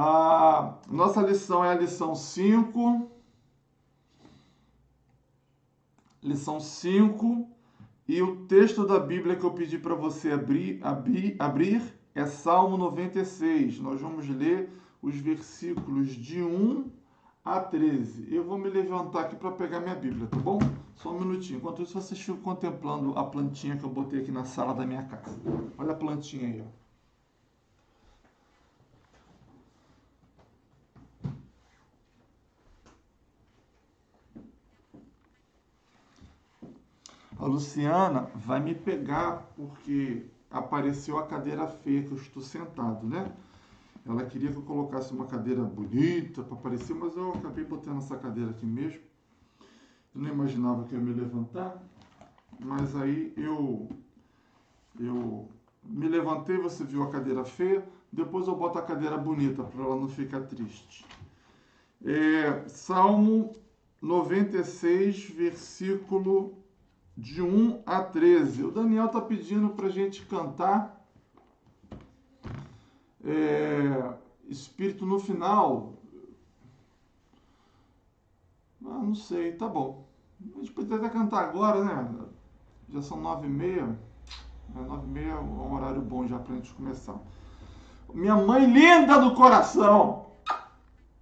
A nossa lição é a lição 5. Lição 5. E o texto da Bíblia que eu pedi para você abrir é Salmo 96. Nós vamos ler os versículos de 1 a 13. Eu vou me levantar aqui para pegar minha Bíblia, tá bom? Só um minutinho. Enquanto isso, vocês ficam contemplando a plantinha que eu botei aqui na sala da minha casa. Olha a plantinha aí, ó. A Luciana vai me pegar porque apareceu a cadeira feia que eu estou sentado, né? Ela queria que eu colocasse uma cadeira bonita para aparecer, mas eu acabei botando essa cadeira aqui mesmo. Eu não imaginava que eu ia me levantar, mas aí eu me levantei, você viu a cadeira feia, depois eu boto a cadeira bonita para ela não ficar triste. Salmo 96, versículo de 1 a 13. O Daniel está pedindo para a gente cantar Espírito no final. Não sei, tá bom. A gente pode até cantar agora, né? Já são 9h30. 9h30 é um horário bom já para a gente começar. Minha mãe linda do coração!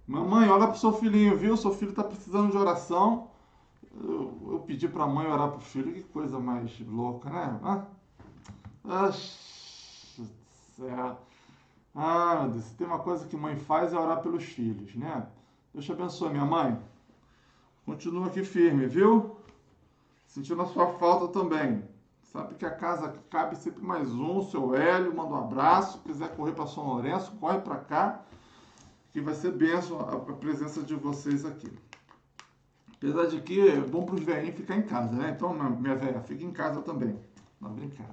Mamãe, olha pro seu filhinho, viu? Seu filho está precisando de oração. Eu pedi para a mãe orar pro filho, que coisa mais louca, né? Céu. Meu Deus, se tem uma coisa que mãe faz é orar pelos filhos, né? Deus te abençoe, minha mãe. Continua aqui firme, viu? Sentindo a sua falta também. Sabe que a casa cabe sempre mais um. Seu Hélio, manda um abraço. Se quiser correr para São Lourenço, corre para cá. Que vai ser bênção a presença de vocês aqui. Apesar de que é bom para os velhinhos ficar em casa, né? Então, minha velha, fica em casa também. Não, brincando.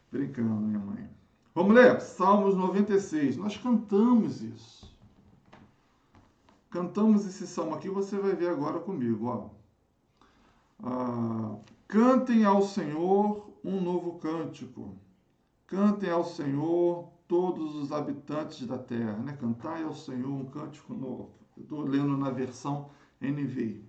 Brincando, minha mãe. Vamos ler? Salmos 96. Nós cantamos isso. Cantamos esse salmo aqui, você vai ver agora comigo, ó. Cantem ao Senhor um novo cântico. Cantem ao Senhor todos os habitantes da terra, né? Cantai ao Senhor um cântico novo. Eu estou lendo na versão NVI.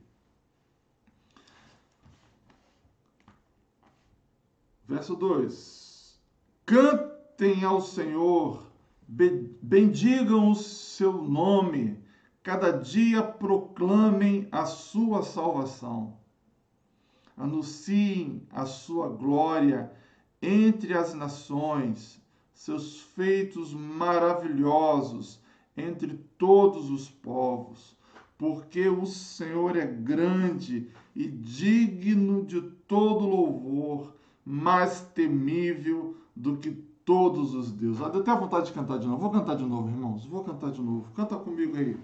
Verso 2. Cantem ao Senhor, bendigam o seu nome, cada dia proclamem a sua salvação. Anunciem a sua glória entre as nações, seus feitos maravilhosos entre todos os povos, porque o Senhor é grande e digno de todo louvor, mais temível do que todos os deuses. Eu tenho vontade de cantar de novo. Vou cantar de novo, irmãos. Vou cantar de novo. Canta comigo aí.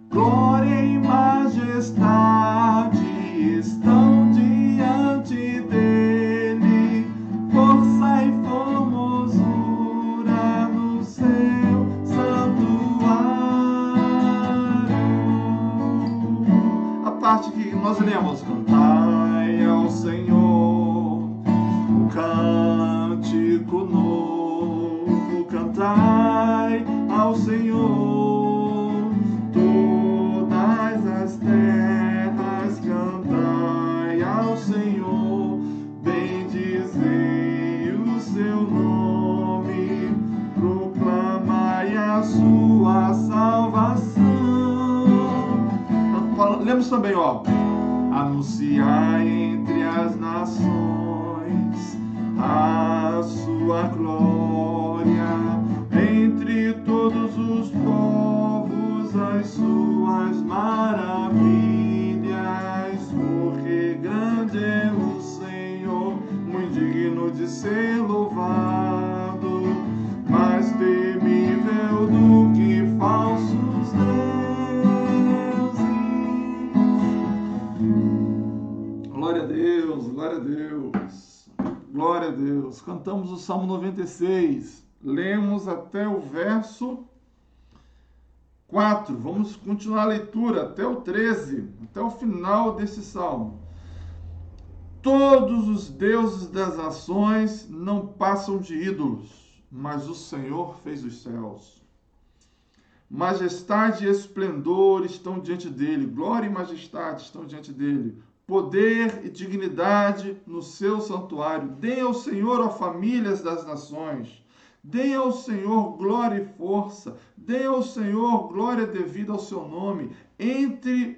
Glória e majestade estão diante dele, força e formosura no seu santuário. A parte que nós lemos: cantai ao Senhor um cântico novo, cantai ao Senhor todas as terras, cantai ao Senhor, bendizei o seu nome, proclamai a sua salvação. Lemos também, ó. Anunciai entre as nações a sua glória, entre todos os povos as suas maravilhas, porque grande é o Senhor, muito digno de ser louvado, mais temível do que falsos deuses. Glória a Deus, glória a Deus, glória a Deus. Cantamos o Salmo 96, lemos até o verso 4. Vamos continuar a leitura até o 13, até o final desse salmo. Todos os deuses das nações não passam de ídolos, mas o Senhor fez os céus. Majestade e esplendor estão diante dele, glória e majestade estão diante dele, poder e dignidade no seu santuário. Deem ao Senhor, ó famílias das nações, deem ao Senhor glória e força, deem ao Senhor glória devida ao seu nome, entre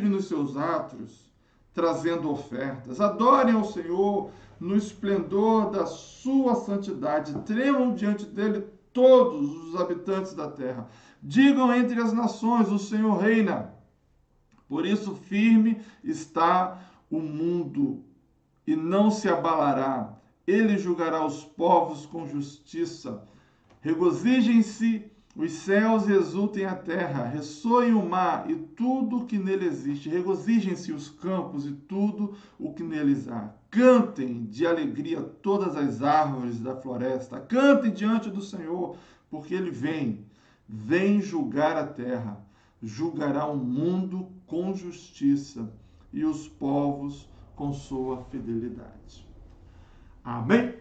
nos seus átrios, trazendo ofertas. Adorem ao Senhor no esplendor da sua santidade, tremam diante dele todos os habitantes da terra. Digam entre as nações, o Senhor reina. Por isso firme está o mundo e não se abalará. Ele julgará os povos com justiça. Regozijem-se os céus e exultem a terra, ressoem o mar e tudo o que nele existe. Regozijem-se os campos e tudo o que neles há. Cantem de alegria todas as árvores da floresta. Cantem diante do Senhor, porque ele vem julgar a terra. Julgará o mundo com justiça e os povos com sua fidelidade. Amém?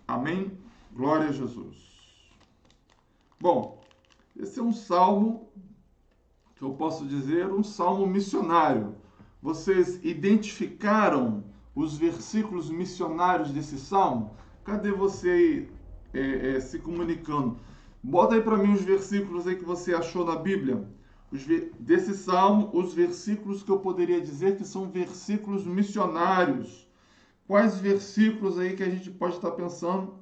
Amém? Glória a Jesus. Bom, esse é um salmo que eu posso dizer um salmo missionário. Vocês identificaram os versículos missionários desse salmo? Cadê você aí, se comunicando? Bota aí para mim os versículos aí que você achou na Bíblia. Desse salmo, os versículos que eu poderia dizer que são versículos missionários. Quais versículos aí que a gente pode estar pensando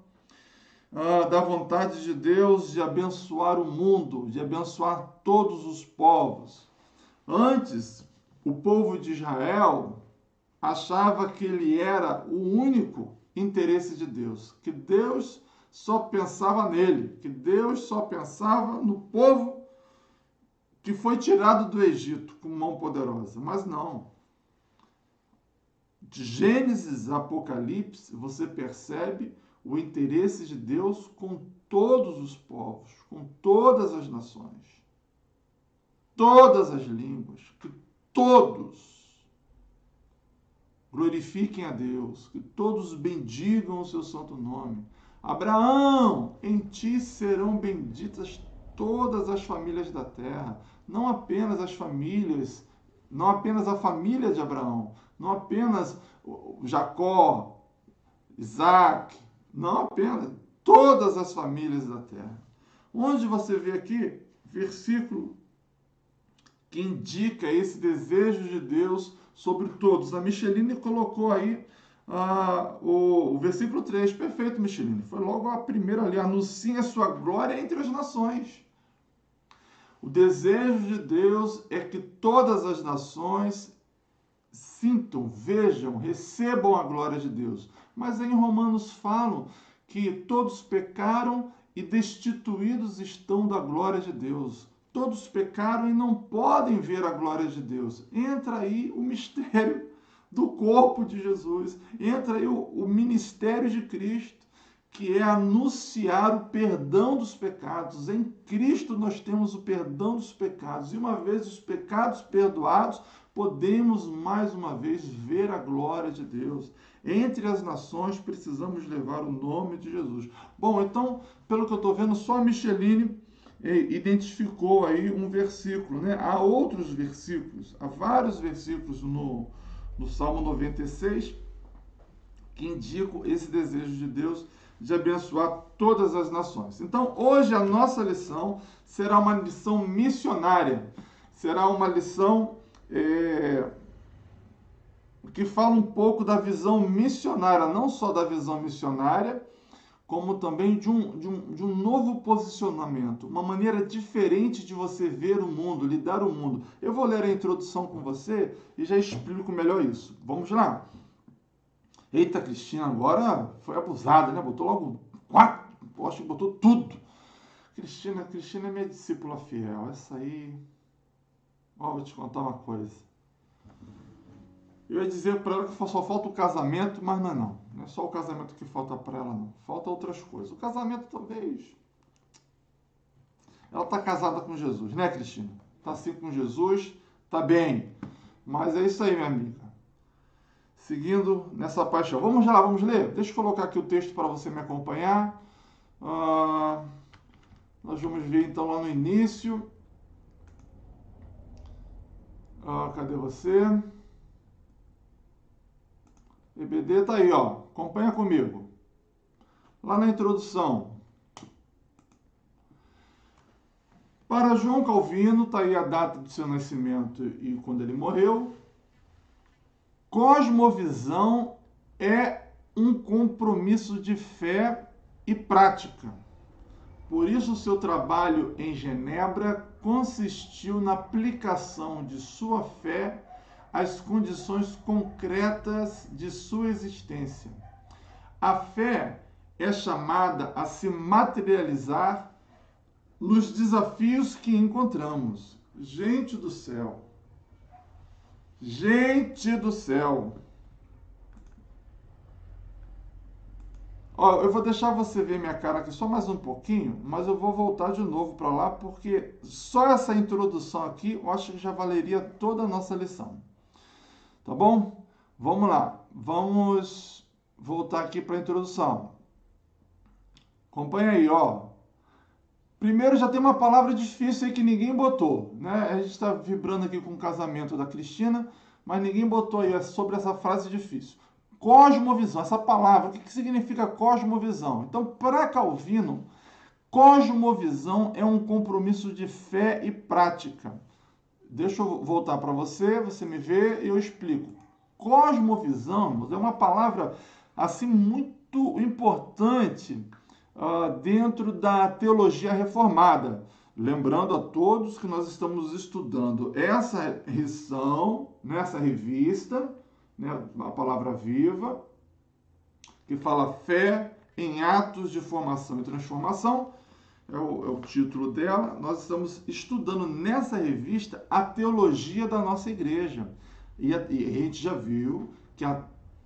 da vontade de Deus de abençoar o mundo, de abençoar todos os povos? Antes, o povo de Israel achava que ele era o único interesse de Deus, que Deus só pensava nele, que Deus só pensava no povo que foi tirado do Egito com mão poderosa. Mas não. De Gênesis a Apocalipse, você percebe o interesse de Deus com todos os povos, com todas as nações, todas as línguas, que todos glorifiquem a Deus, que todos bendigam o seu santo nome. Abraão, em ti serão benditas todas as famílias da terra, não apenas as famílias, não apenas a família de Abraão, não apenas Jacó, Isaac, não apenas, todas as famílias da terra. Onde você vê aqui, versículo que indica esse desejo de Deus sobre todos. A Micheline colocou aí o versículo 3, perfeito, Micheline. Foi logo a primeira ali, anuncia a sua glória entre as nações. O desejo de Deus é que todas as nações sintam, vejam, recebam a glória de Deus. Mas em Romanos falam que todos pecaram e destituídos estão da glória de Deus. Todos pecaram e não podem ver a glória de Deus. Entra aí o mistério do corpo de Jesus. Entra aí o ministério de Cristo, que é anunciar o perdão dos pecados. Em Cristo nós temos o perdão dos pecados. E uma vez os pecados perdoados, podemos mais uma vez ver a glória de Deus. Entre as nações precisamos levar o nome de Jesus. Bom, então, pelo que eu estou vendo, só a Micheline identificou aí um versículo, né? Há outros versículos, há vários versículos no Salmo 96 que indicam esse desejo de Deus de abençoar todas as nações. Então, hoje a nossa lição será uma lição missionária, será uma lição que fala um pouco da visão missionária, não só da visão missionária, como também de um novo posicionamento, uma maneira diferente de você ver o mundo, lidar o mundo. Eu vou ler a introdução com você e já explico melhor isso. Vamos lá. Eita, Cristina, agora foi abusada, né? Botou logo 4, acho que botou tudo. Cristina é minha discípula fiel. Essa aí... Ó, vou te contar uma coisa. Eu ia dizer para ela que só falta o casamento, mas não é não. Não é só o casamento que falta para ela, não. Falta outras coisas. O casamento, talvez... Ela está casada com Jesus, né, Cristina? Está assim com Jesus, tá bem. Mas é isso aí, minha amiga. Seguindo nessa paixão. Vamos lá, vamos ler? Deixa eu colocar aqui o texto para você me acompanhar. Nós vamos ver então lá no início. Cadê você? EBD tá aí, ó. Acompanha comigo. Lá na introdução. Para João Calvino, está aí a data do seu nascimento e quando ele morreu. Cosmovisão é um compromisso de fé e prática. Por isso, seu trabalho em Genebra consistiu na aplicação de sua fé às condições concretas de sua existência. A fé é chamada a se materializar nos desafios que encontramos. Gente do céu! Gente do céu! Ó, eu vou deixar você ver minha cara aqui só mais um pouquinho, mas eu vou voltar de novo para lá, porque só essa introdução aqui eu acho que já valeria toda a nossa lição. Tá bom? Vamos lá. Vamos voltar aqui para a introdução. Acompanha aí, ó. Primeiro já tem uma palavra difícil aí que ninguém botou, né? A gente está vibrando aqui com o casamento da Cristina, mas ninguém botou aí sobre essa frase difícil. Cosmovisão, essa palavra, o que significa cosmovisão? Então, para Calvino, cosmovisão é um compromisso de fé e prática. Deixa eu voltar para você, você me vê e eu explico. Cosmovisão é uma palavra assim muito importante dentro da teologia reformada. Lembrando a todos que nós estamos estudando essa lição, nessa revista, né, a palavra viva, que fala fé em atos de formação e transformação, é o título dela. Nós estamos estudando nessa revista a teologia da nossa igreja. E a gente já viu que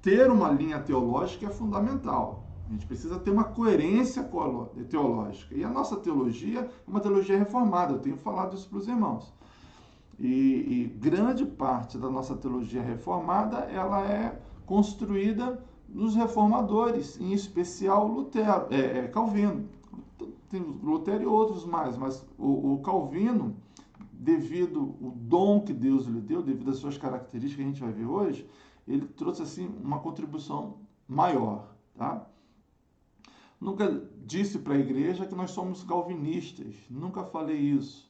ter uma linha teológica é fundamental. A gente precisa ter uma coerência teológica. E a nossa teologia é uma teologia reformada, eu tenho falado isso para os irmãos. E grande parte da nossa teologia reformada, ela é construída nos reformadores, em especial Lutero, Calvino. Tem Lutero e outros mais, mas o Calvino, devido ao dom que Deus lhe deu, devido às suas características que a gente vai ver hoje, ele trouxe assim uma contribuição maior, tá? Nunca disse para a igreja que nós somos calvinistas, nunca falei isso.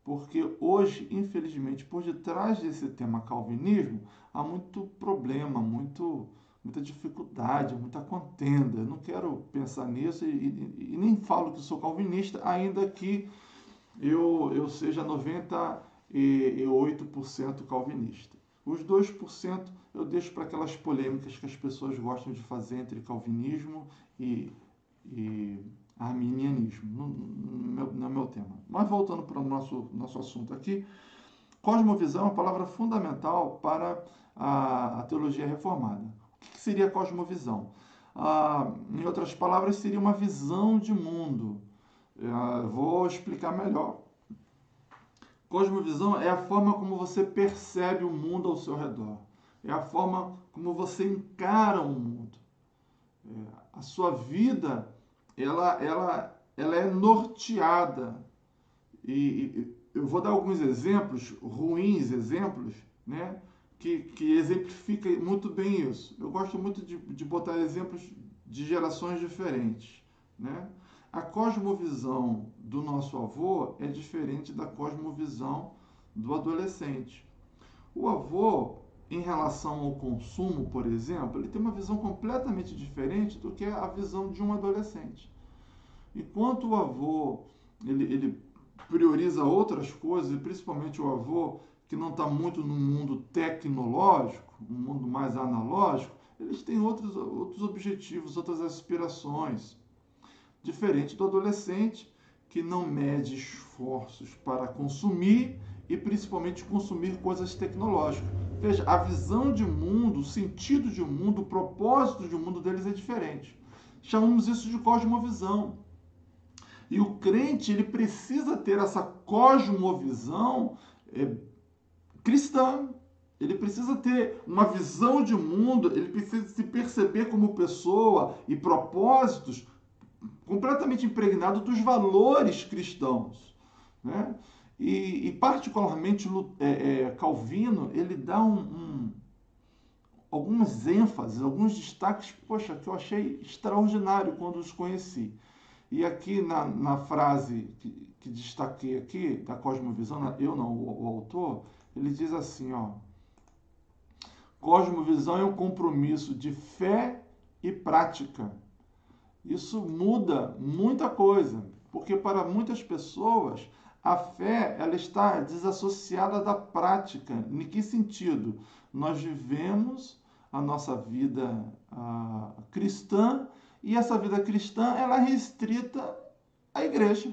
Porque hoje, infelizmente, por detrás desse tema calvinismo, há muito problema, muita dificuldade, muita contenda. Eu não quero pensar nisso e nem falo que sou calvinista, ainda que eu seja 98% calvinista. Os 2% eu deixo para aquelas polêmicas que as pessoas gostam de fazer entre calvinismo e arminianismo, não é meu tema. Mas voltando para o nosso assunto aqui, cosmovisão é uma palavra fundamental para a teologia reformada. O que seria cosmovisão? Em outras palavras, seria uma visão de mundo. Vou explicar melhor. Cosmovisão é a forma como você percebe o mundo ao seu redor. É a forma como você encara o mundo. A sua vida ela é norteada. E eu vou dar alguns exemplos, ruins exemplos, né, que exemplifica muito bem isso. Eu gosto muito de botar exemplos de gerações diferentes, né? A cosmovisão do nosso avô é diferente da cosmovisão do adolescente. O avô, em relação ao consumo, por exemplo, ele tem uma visão completamente diferente do que a visão de um adolescente. Enquanto o avô ele prioriza outras coisas, e principalmente o avô que não está muito no mundo tecnológico, um mundo mais analógico, eles têm outros objetivos, outras aspirações. Diferente do adolescente que não mede esforços para consumir e principalmente consumir coisas tecnológicas. Veja, a visão de mundo, o sentido de mundo, o propósito de mundo deles é diferente. Chamamos isso de cosmovisão. E o crente, ele precisa ter essa cosmovisão cristã. Ele precisa ter uma visão de mundo, ele precisa se perceber como pessoa e propósitos completamente impregnado dos valores cristãos, né? E particularmente, Calvino, ele dá algumas ênfases, alguns destaques, poxa, que eu achei extraordinário quando os conheci. E aqui na frase que destaquei aqui, da cosmovisão, eu não, o autor, ele diz assim, ó, cosmovisão é um compromisso de fé e prática. Isso muda muita coisa, porque para muitas pessoas a fé ela está desassociada da prática. Em que sentido? Nós vivemos a nossa vida cristã e essa vida cristã ela é restrita à igreja.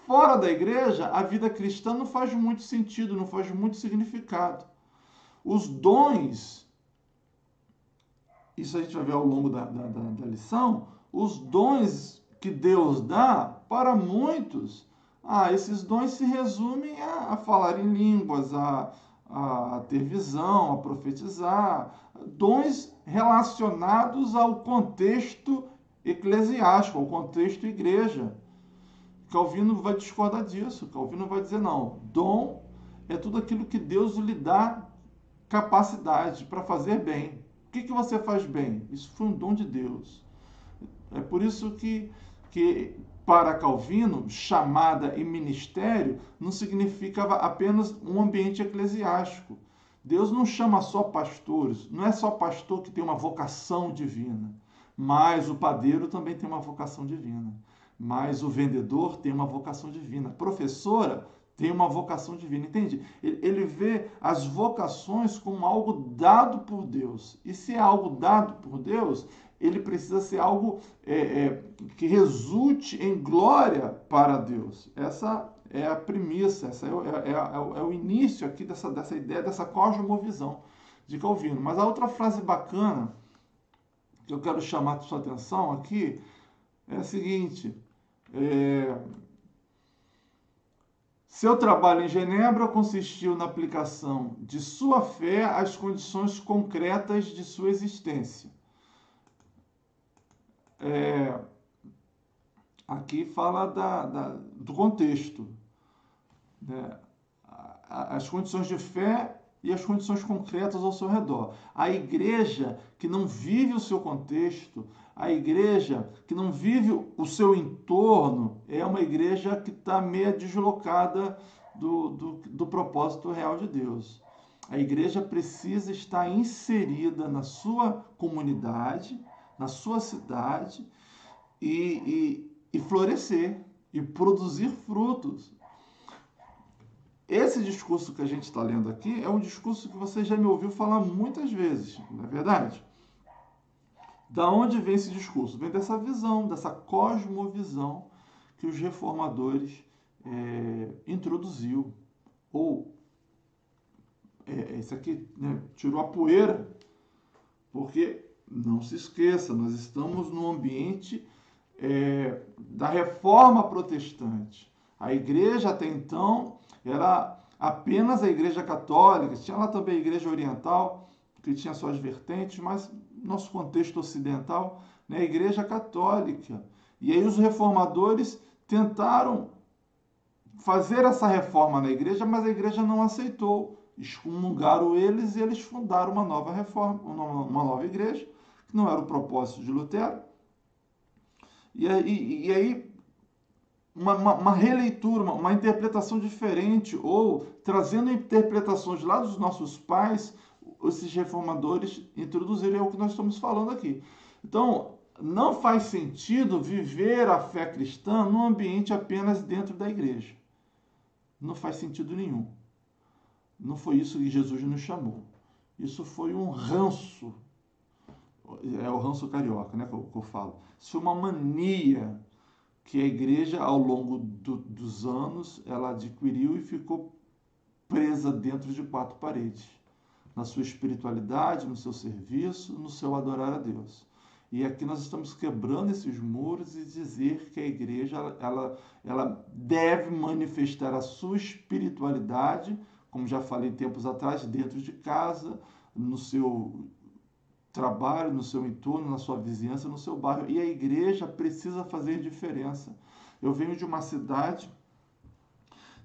Fora da igreja, a vida cristã não faz muito sentido, não faz muito significado. Os dons, isso a gente vai ver ao longo da lição, os dons que Deus dá para muitos, esses dons se resumem a falar em línguas, a ter visão, a profetizar, dons relacionados ao contexto eclesiástico, ao contexto igreja. Calvino vai discordar disso. Calvino vai dizer, não, dom é tudo aquilo que Deus lhe dá capacidade para fazer bem. O que você faz bem? Isso foi um dom de Deus. É por isso que para Calvino, chamada e ministério não significava apenas um ambiente eclesiástico. Deus não chama só pastores, não é só pastor que tem uma vocação divina, mas o padeiro também tem uma vocação divina, mas o vendedor tem uma vocação divina, a professora tem uma vocação divina, entende? Ele vê as vocações como algo dado por Deus, e se é algo dado por Deus, ele precisa ser algo que resulte em glória para Deus. Essa é a premissa, essa é o início aqui dessa ideia, dessa cosmovisão de Calvino. Mas a outra frase bacana que eu quero chamar a sua atenção aqui é a seguinte: seu trabalho em Genebra consistiu na aplicação de sua fé às condições concretas de sua existência. Aqui fala do contexto, né? As condições de fé e as condições concretas ao seu redor. A igreja que não vive o seu contexto, a igreja que não vive o seu entorno, é uma igreja que está meio deslocada do propósito real de Deus. A igreja precisa estar inserida na sua comunidade, na sua cidade, e florescer, e produzir frutos. Esse discurso que a gente está lendo aqui é um discurso que você já me ouviu falar muitas vezes, não é verdade? Da onde vem esse discurso? Vem dessa visão, dessa cosmovisão que os reformadores introduziu. Ou, esse aqui, né, tirou a poeira, porque, não se esqueça, nós estamos num ambiente da reforma protestante. A igreja até então era apenas a igreja católica, tinha lá também a igreja oriental, que tinha suas vertentes, mas nosso contexto ocidental, né, a igreja católica. E aí os reformadores tentaram fazer essa reforma na igreja, mas a igreja não aceitou. Excomungaram eles e eles fundaram uma nova reforma, uma nova igreja, que não era o propósito de Lutero. E aí uma releitura, uma interpretação diferente, ou trazendo interpretações lá dos nossos pais, esses reformadores introduziram o que nós estamos falando aqui. Então, não faz sentido viver a fé cristã num ambiente apenas dentro da igreja. Não faz sentido nenhum. Não foi isso que Jesus nos chamou. Isso foi um ranço. É o ranço carioca, né, que eu falo. Isso foi uma mania que a igreja, ao longo dos anos, ela adquiriu e ficou presa dentro de quatro paredes. Na sua espiritualidade, no seu serviço, no seu adorar a Deus. E aqui nós estamos quebrando esses muros e dizer que a igreja ela deve manifestar a sua espiritualidade, como já falei tempos atrás, dentro de casa, no seu trabalho, no seu entorno, na sua vizinhança, no seu bairro. E a igreja precisa fazer diferença. Eu venho de uma cidade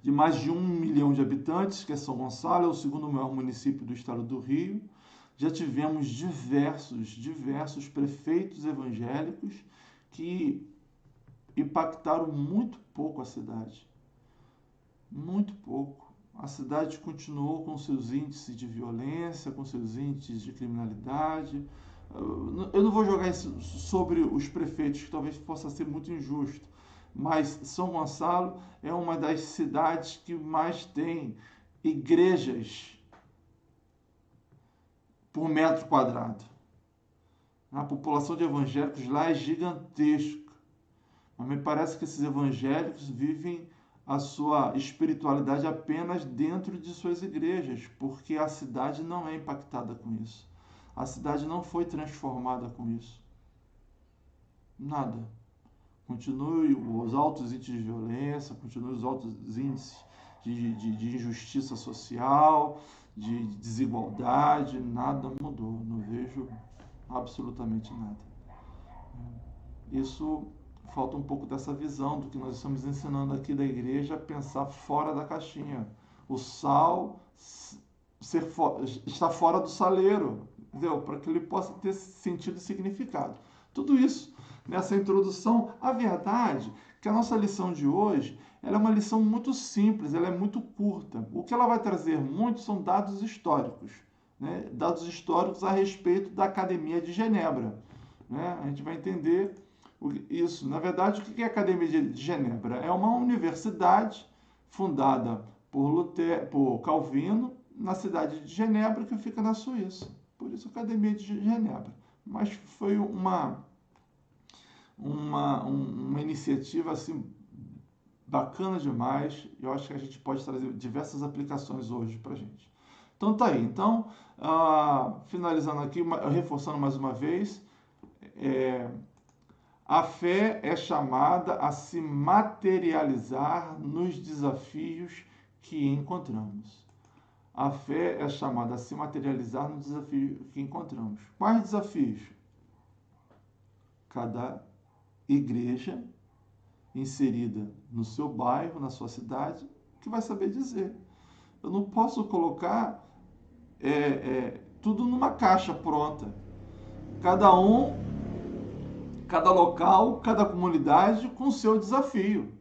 de mais de 1 milhão de habitantes, que é São Gonçalo, é o segundo maior município do estado do Rio. Já tivemos diversos prefeitos evangélicos que impactaram muito pouco a cidade. Muito pouco. A cidade continuou com seus índices de violência, com seus índices de criminalidade. Eu não vou jogar isso sobre os prefeitos, que talvez possa ser muito injusto, mas São Gonçalo é uma das cidades que mais tem igrejas por metro quadrado. A população de evangélicos lá é gigantesca, mas me parece que esses evangélicos vivem a sua espiritualidade apenas dentro de suas igrejas, porque a cidade não é impactada com isso. A cidade não foi transformada com isso. Nada. Continue os altos índices de violência, continue os altos índices de injustiça social, de desigualdade, nada mudou. Não vejo absolutamente nada. Isso falta um pouco dessa visão do que nós estamos ensinando aqui da igreja, pensar fora da caixinha. O sal está fora do saleiro, entendeu? Para que ele possa ter sentido e significado. Tudo isso nessa introdução. A verdade é que a nossa lição de hoje ela é uma lição muito simples, ela é muito curta. O que ela vai trazer muito são dados históricos, né? Dados históricos a respeito da Academia de Genebra, né? A gente vai entender isso. Na verdade, o que é a Academia de Genebra? É uma universidade fundada por Calvino na cidade de Genebra, que fica na Suíça. Por isso, Academia de Genebra. Mas foi uma iniciativa assim, bacana demais. Eu acho que a gente pode trazer diversas aplicações hoje para a gente. Então, tá aí. Então, finalizando aqui, reforçando mais uma vez, a fé é chamada a se materializar nos desafios que encontramos. A fé é chamada a se materializar nos desafios que encontramos. Quais desafios? Cada igreja inserida no seu bairro, na sua cidade, que vai saber dizer. Eu não posso colocar tudo numa caixa pronta. Cada local, cada comunidade com o seu desafio.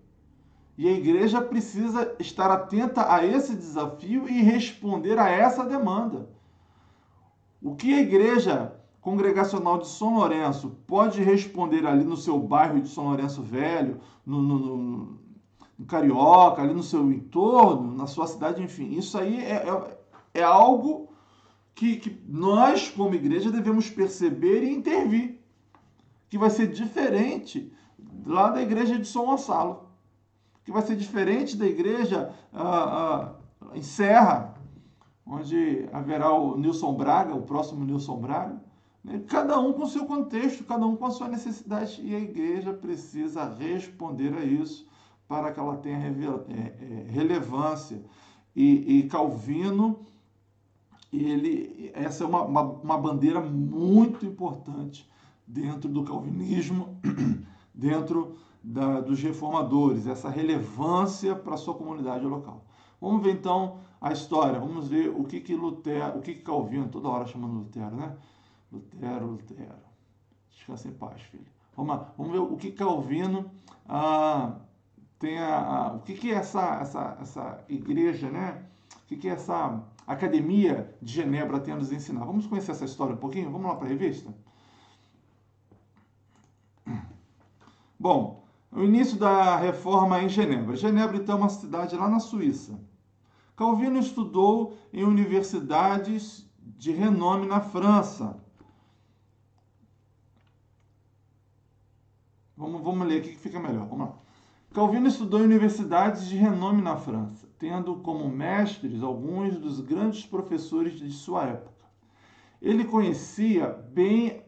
E a igreja precisa estar atenta a esse desafio e responder a essa demanda. O que a igreja congregacional de São Lourenço pode responder ali no seu bairro de São Lourenço Velho, no Carioca, ali no seu entorno, na sua cidade, enfim, isso aí é algo que nós, como igreja, devemos perceber e intervir, que vai ser diferente lá da igreja de São Gonçalo, que vai ser diferente da igreja em Serra, onde haverá o Nilson Braga, o próximo Nilson Braga, né? Cada um com o seu contexto, cada um com a sua necessidade, e a igreja precisa responder a isso para que ela tenha relevância. E Calvino, essa é uma bandeira muito importante dentro do calvinismo, dentro dos reformadores, essa relevância para a sua comunidade local. Vamos ver então a história, vamos ver o que Calvino, toda hora chamando Lutero, né? Lutero. Descansa em paz, filho. Vamos lá, vamos ver o que Calvino o que é essa igreja, né? O que é essa Academia de Genebra tem a nos ensinar. Vamos conhecer essa história um pouquinho? Vamos lá para a revista? Bom, o início da reforma em Genebra. Genebra, então, é uma cidade lá na Suíça. Calvino estudou em universidades de renome na França. Vamos ler aqui que fica melhor. Vamos lá. Calvino estudou em universidades de renome na França, tendo como mestres alguns dos grandes professores de sua época. Ele conhecia bem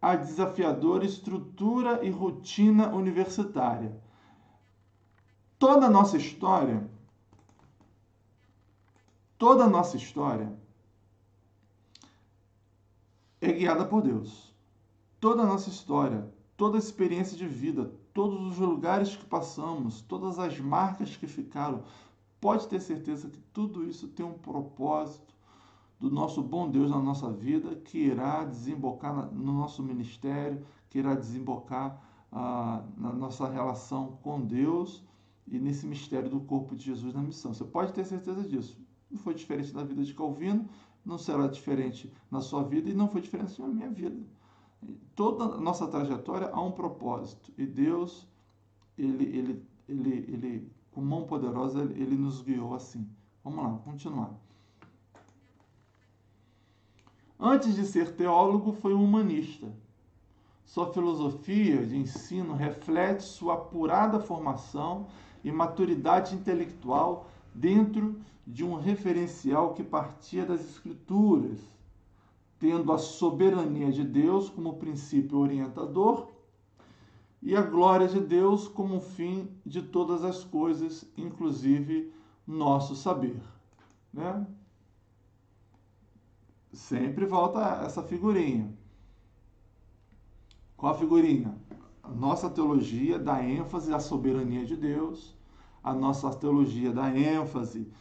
a desafiadora estrutura e rotina universitária. Toda a nossa história é guiada por Deus. Toda a nossa história, toda a experiência de vida, todos os lugares que passamos, todas as marcas que ficaram, pode ter certeza que tudo isso tem um propósito do nosso bom Deus na nossa vida, que irá desembocar no nosso ministério, que irá desembocar na nossa relação com Deus e nesse mistério do corpo de Jesus na missão. Você pode ter certeza disso. Não foi diferente da vida de Calvino, não será diferente na sua vida e não foi diferente na minha vida. Toda a nossa trajetória há um propósito e Deus, ele com mão poderosa, ele nos guiou assim. Vamos lá, continuar. Antes de ser teólogo, foi um humanista. Sua filosofia de ensino reflete sua apurada formação e maturidade intelectual dentro de um referencial que partia das Escrituras, tendo a soberania de Deus como princípio orientador e a glória de Deus como fim de todas as coisas, inclusive nosso saber. Né? Sempre volta essa figurinha. Qual a figurinha? A nossa teologia dá ênfase à soberania de Deus, a nossa teologia dá ênfase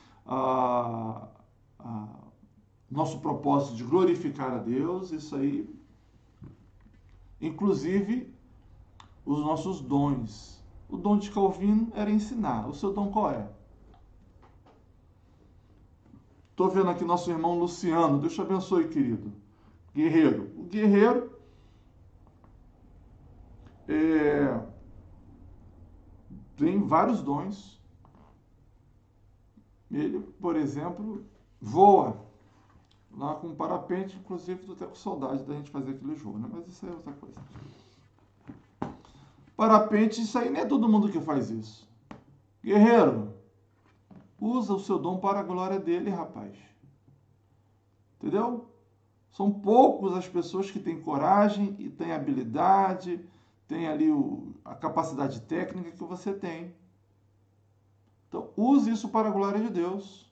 nosso propósito de glorificar a Deus, isso aí, inclusive os nossos dons. O dom de Calvino era ensinar. O seu dom qual é? Estou vendo aqui nosso irmão Luciano. Deus te abençoe, querido. Guerreiro. O guerreiro tem vários dons. Ele, por exemplo, voa. Lá com parapente, inclusive, estou até com saudade da gente fazer aquele jogo, né? Mas isso aí é outra coisa. Parapente, isso aí não é todo mundo que faz isso. Guerreiro, usa o seu dom para a glória dele, rapaz. Entendeu? São poucos as pessoas que têm coragem e têm habilidade, têm ali a capacidade técnica que você tem. Então, use isso para a glória de Deus.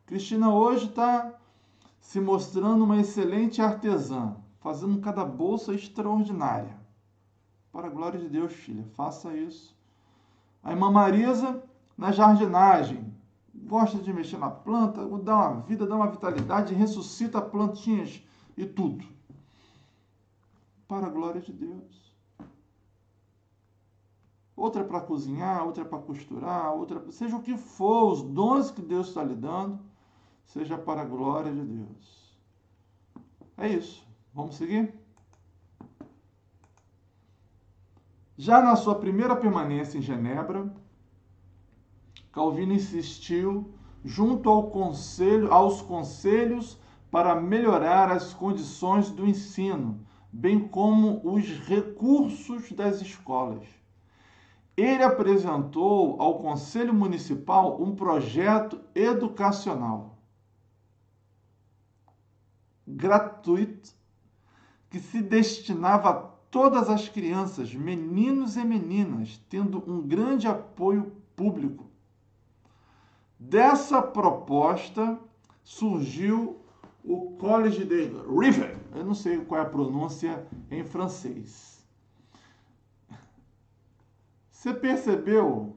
Cristina hoje está se mostrando uma excelente artesã, fazendo cada bolsa extraordinária. Para a glória de Deus, filha, faça isso. A irmã Marisa, na jardinagem, gosta de mexer na planta, dá uma vida, dá uma vitalidade, ressuscita plantinhas e tudo. Para a glória de Deus. Outra é para cozinhar, outra é para costurar, outra, seja o que for, os dons que Deus está lhe dando, seja para a glória de Deus. É isso. Vamos seguir? Já na sua primeira permanência em Genebra, Calvino insistiu junto aos conselhos para melhorar as condições do ensino, bem como os recursos das escolas. Ele apresentou ao Conselho Municipal um projeto educacional gratuito que se destinava a todas as crianças, meninos e meninas, tendo um grande apoio público. Dessa proposta surgiu o Collège de River. Eu não sei qual é a pronúncia em francês. Você percebeu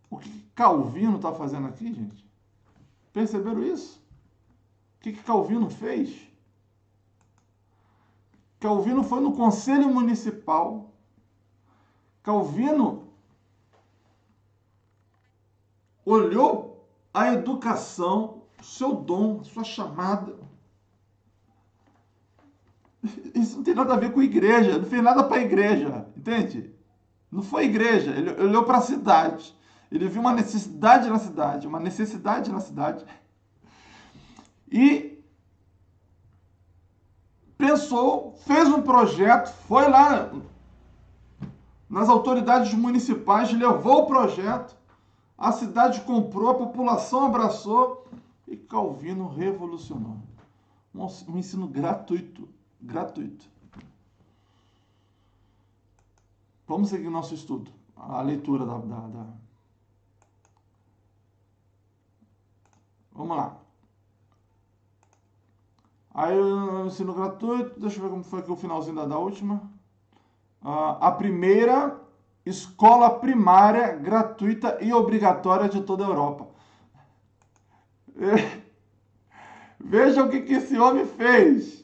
o que Calvino está fazendo aqui, gente? Perceberam isso? O que Calvino fez? Calvino foi no Conselho Municipal. Calvino olhou a educação, seu dom, sua chamada. Isso não tem nada a ver com igreja, não fez nada para a igreja, entende? Não foi igreja, ele olhou para a cidade. Ele viu uma necessidade na cidade, e pensou, fez um projeto, foi lá nas autoridades municipais, levou o projeto, a cidade comprou, a população abraçou e Calvino revolucionou. Um ensino gratuito. Vamos seguir nosso estudo, a leitura Vamos lá. Aí o ensino gratuito, deixa eu ver como foi aqui o finalzinho da última. A primeira escola primária gratuita e obrigatória de toda a Europa. Veja o que esse homem fez.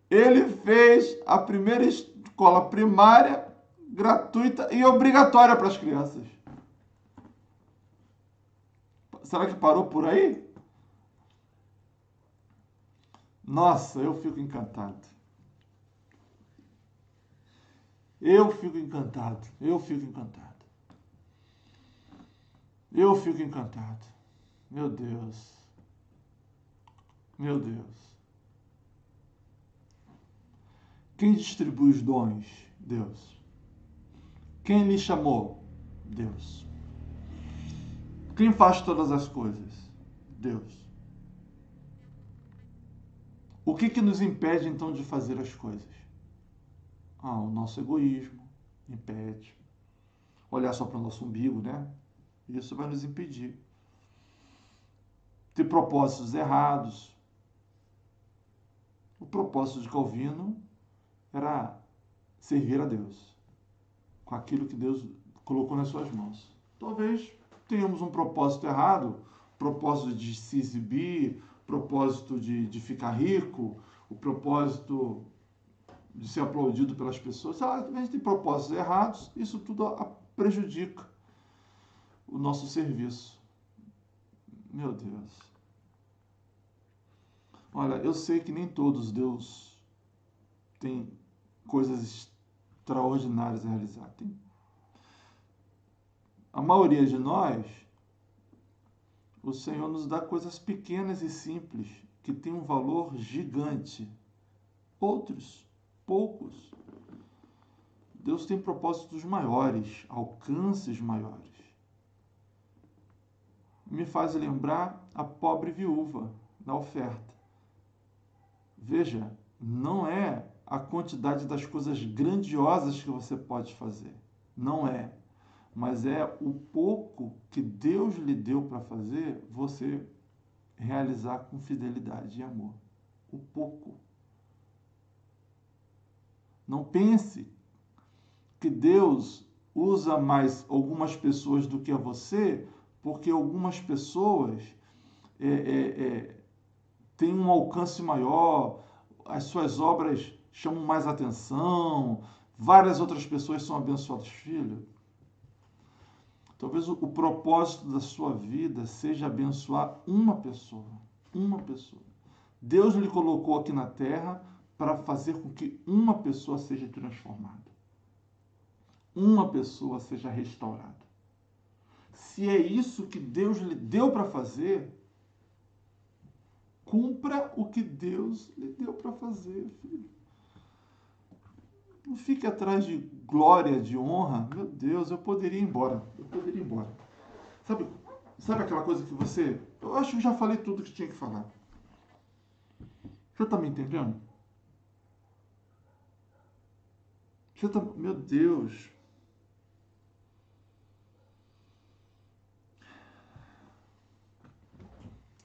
Ele fez a primeira escola primária gratuita e obrigatória para as crianças. Será que parou por aí? Nossa, eu fico encantado. Eu fico encantado. Eu fico encantado. Eu fico encantado. Meu Deus. Meu Deus. Quem distribui os dons? Deus. Quem lhe chamou? Deus. Quem faz todas as coisas? Deus. O que nos impede então de fazer as coisas? O nosso egoísmo impede. Olhar só para o nosso umbigo, né? Isso vai nos impedir. Ter propósitos errados. O propósito de Calvino era servir a Deus com aquilo que Deus colocou nas suas mãos. Talvez tenhamos um propósito errado, propósito de se exibir, propósito de ficar rico, o propósito de ser aplaudido pelas pessoas. A gente tem propósitos errados, isso tudo prejudica o nosso serviço. Meu Deus. Olha, eu sei que nem todos Deus tem coisas extraordinárias a realizar. A maioria de nós, o Senhor nos dá coisas pequenas e simples que têm um valor gigante. Outros, poucos. Deus tem propósitos maiores, alcances maiores. Me faz lembrar a pobre viúva na oferta. Veja, não é a quantidade das coisas grandiosas que você pode fazer. Não é. Mas é o pouco que Deus lhe deu para fazer, você realizar com fidelidade e amor. O pouco. Não pense que Deus usa mais algumas pessoas do que a você, porque algumas pessoas têm um alcance maior, as suas obras chamam mais atenção, várias outras pessoas são abençoadas. Filho, talvez o propósito da sua vida seja abençoar uma pessoa. Uma pessoa. Deus lhe colocou aqui na terra para fazer com que uma pessoa seja transformada. Uma pessoa seja restaurada. Se é isso que Deus lhe deu para fazer, cumpra o que Deus lhe deu para fazer, filho. Não fique atrás de glória, de honra. Meu Deus, eu poderia ir embora. Eu poderia ir embora. Sabe aquela coisa que você... Eu acho que já falei tudo que tinha que falar. Você está me entendendo? Meu Deus.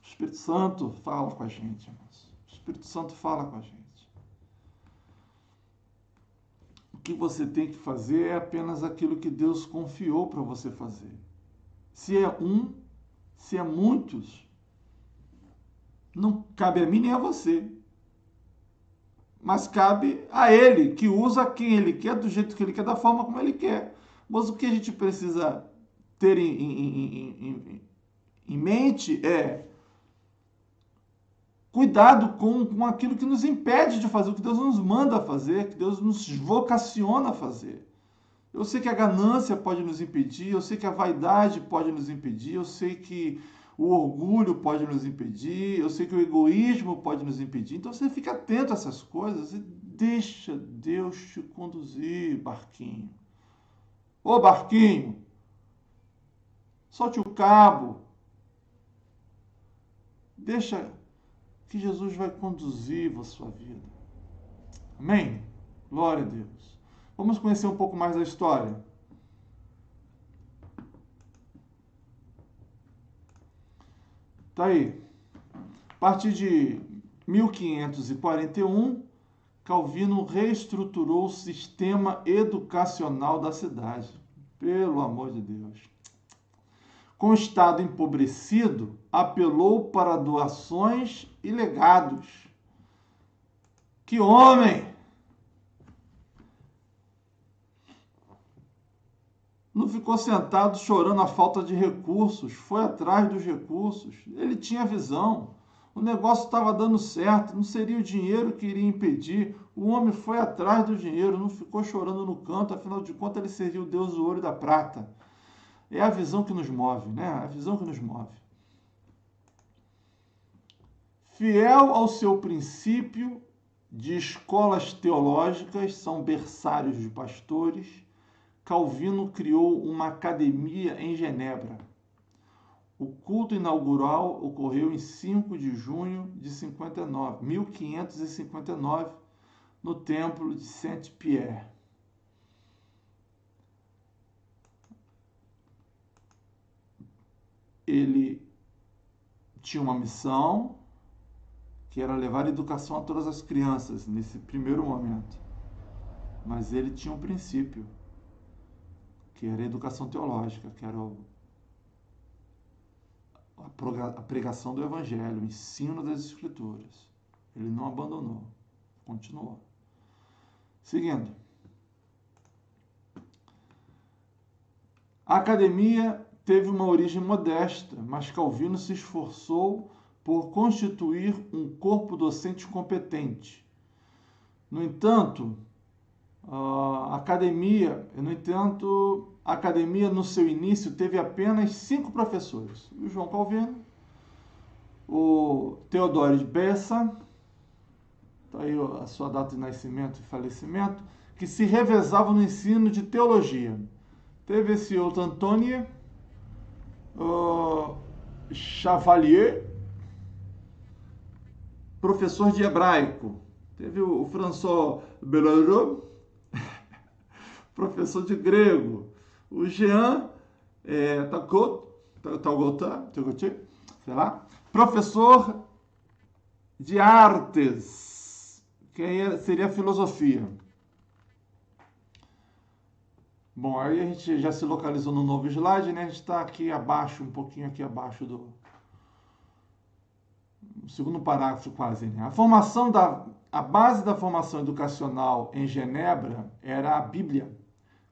O Espírito Santo fala com a gente, irmãos. O Espírito Santo fala com a gente. O que você tem que fazer é apenas aquilo que Deus confiou para você fazer. Se é se é muitos, não cabe a mim nem a você. Mas cabe a Ele, que usa quem Ele quer, do jeito que Ele quer, da forma como Ele quer. Mas o que a gente precisa ter em mente é cuidado com aquilo que nos impede de fazer o que Deus nos manda fazer, que Deus nos vocaciona a fazer. Eu sei que a ganância pode nos impedir, eu sei que a vaidade pode nos impedir, eu sei que o orgulho pode nos impedir, eu sei que o egoísmo pode nos impedir. Então você fica atento a essas coisas e deixa Deus te conduzir, barquinho. Ô barquinho, solte o cabo. Deixa que Jesus vai conduzir a sua vida. Amém? Glória a Deus. Vamos conhecer um pouco mais da história. Tá aí. A partir de 1541, Calvino reestruturou o sistema educacional da cidade. Pelo amor de Deus. Com o Estado empobrecido, apelou para doações e legados. Que homem! Não ficou sentado chorando a falta de recursos, foi atrás dos recursos. Ele tinha visão. O negócio estava dando certo, não seria o dinheiro que iria impedir. O homem foi atrás do dinheiro, não ficou chorando no canto, afinal de contas ele seria o Deus do ouro e da prata. É a visão que nos move, né? A visão que nos move. Fiel ao seu princípio de escolas teológicas, são berçários de pastores, Calvino criou uma academia em Genebra. O culto inaugural ocorreu em 5 de junho de 1559, no templo de Saint-Pierre. Ele tinha uma missão, que era levar educação a todas as crianças, nesse primeiro momento. Mas ele tinha um princípio, que era a educação teológica, que era a pregação do Evangelho, o ensino das Escrituras. Ele não abandonou, continuou. Seguindo. A academia teve uma origem modesta, mas Calvino se esforçou por constituir um corpo docente competente. No entanto, a academia, no seu início, teve apenas 5 professores. O João Calvino, o Theodore de Bessa, está aí a sua data de nascimento e falecimento, que se revezavam no ensino de teologia. Teve esse outro Antônio Chevalier, professor de hebraico. Teve o François Belleroux, professor de grego. O Jean Talgotin, sei lá, professor de artes, que seria filosofia. Bom, aí a gente já se localizou no novo slide, né? A gente está aqui abaixo, um pouquinho aqui abaixo do segundo parágrafo quase, né? A base da formação educacional em Genebra era a Bíblia.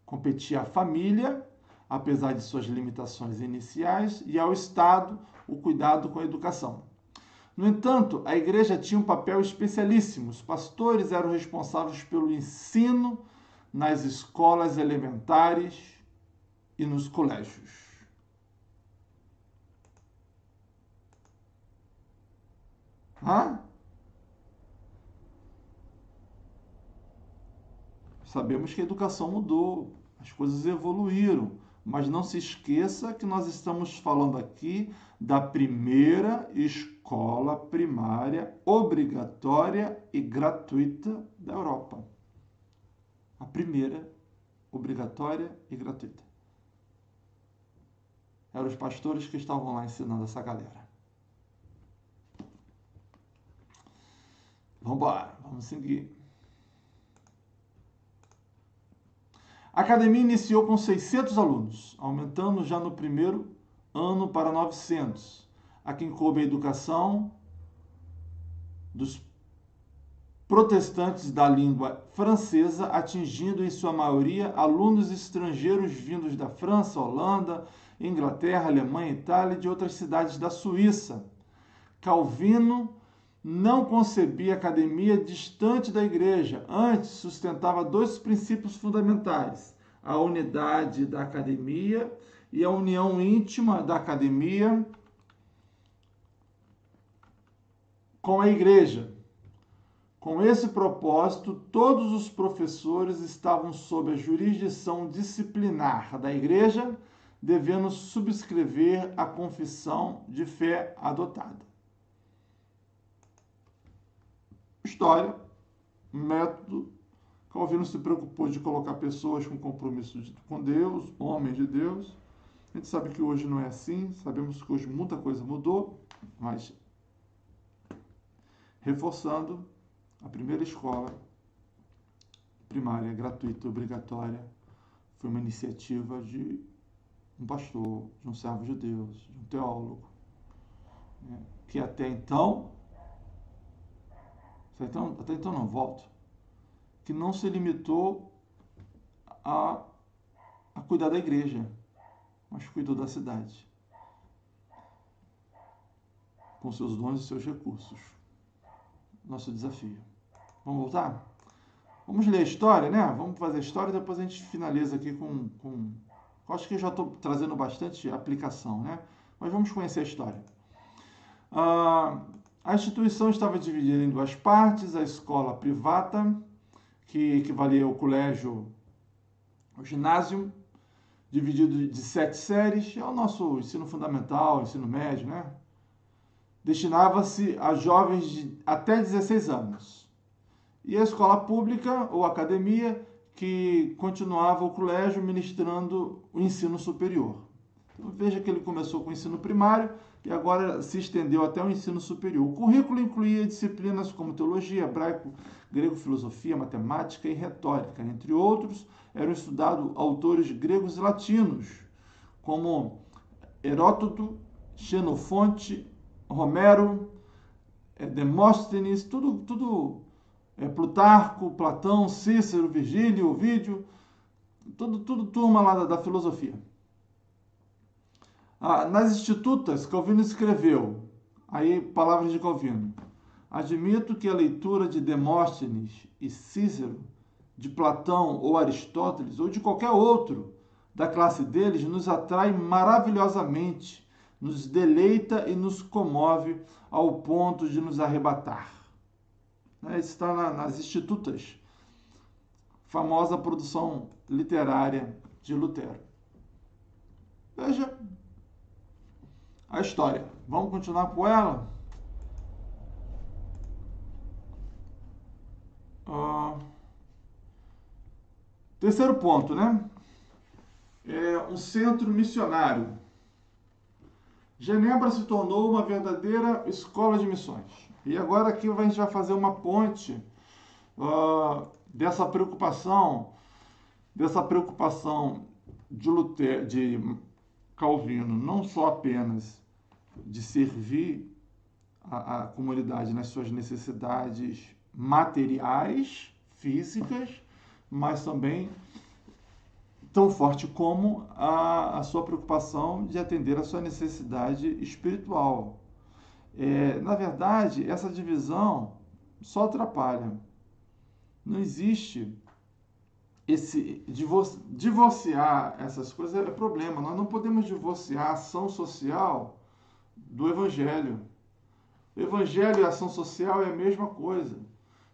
Competia à família, apesar de suas limitações iniciais, e ao Estado, o cuidado com a educação. No entanto, a igreja tinha um papel especialíssimo. Os pastores eram responsáveis pelo ensino nas escolas elementares e nos colégios. Sabemos que a educação mudou, as coisas evoluíram, mas não se esqueça que nós estamos falando aqui da primeira escola primária obrigatória e gratuita da Europa. A primeira obrigatória e gratuita. Eram os pastores que estavam lá ensinando essa galera. Vamos embora, vamos seguir. A academia iniciou com 600 alunos, aumentando já no primeiro ano para 900, a quem coube a educação dos protestantes da língua francesa, atingindo em sua maioria alunos estrangeiros vindos da França, Holanda, Inglaterra, Alemanha, Itália e de outras cidades da Suíça. Calvino não concebia a academia distante da igreja, antes sustentava 2 princípios fundamentais: a unidade da academia e a união íntima da academia com a igreja. Com esse propósito, todos os professores estavam sob a jurisdição disciplinar da igreja, devendo subscrever a confissão de fé adotada. História, método. Calvino se preocupou de colocar pessoas com compromisso com Deus, homens de Deus. A gente sabe que hoje não é assim, sabemos que hoje muita coisa mudou, mas reforçando, a primeira escola primária gratuita e obrigatória foi uma iniciativa de um pastor, de um servo de Deus, de um teólogo, né, que até então não, volto, que não se limitou a cuidar da igreja, mas cuidou da cidade, com seus dons e seus recursos. Nosso desafio. Vamos voltar? Vamos ler a história, né? Vamos fazer a história e depois a gente finaliza aqui com... Acho que eu já estou trazendo bastante aplicação, né? Mas vamos conhecer a história. A instituição estava dividida em duas partes: a escola privada, que equivalia ao colégio, ao ginásio, dividido de 7 séries, é o nosso ensino fundamental, ensino médio, né? Destinava-se a jovens de até 16 anos. E a escola pública, ou academia, que continuava o colégio ministrando o ensino superior. Então, veja que ele começou com o ensino primário e agora se estendeu até o ensino superior. O currículo incluía disciplinas como teologia, hebraico, grego, filosofia, matemática e retórica. Entre outros, eram estudados autores gregos e latinos, como Heródoto, Xenofonte, Romero, Demóstenes, tudo Plutarco, Platão, Cícero, Virgílio, Ovídio, tudo turma lá da filosofia. Nas Institutas, Calvino escreveu, aí palavras de Calvino: admito que a leitura de Demóstenes e Cícero, de Platão ou Aristóteles, ou de qualquer outro da classe deles, nos atrai maravilhosamente, nos deleita e nos comove ao ponto de nos arrebatar. Isso está nas Institutas, famosa produção literária de Lutero. Veja a história. Vamos continuar com ela? Terceiro ponto, né? Um centro missionário. Genebra se tornou uma verdadeira escola de missões. E agora aqui a gente vai fazer uma ponte dessa preocupação de Lutero, de Calvino, não só apenas de servir a comunidade nas suas necessidades materiais, físicas, mas também tão forte como a sua preocupação de atender a sua necessidade espiritual. Na verdade, essa divisão só atrapalha. Não existe divorciar essas coisas, é problema. Nós não podemos divorciar a ação social do Evangelho. O Evangelho e a ação social é a mesma coisa.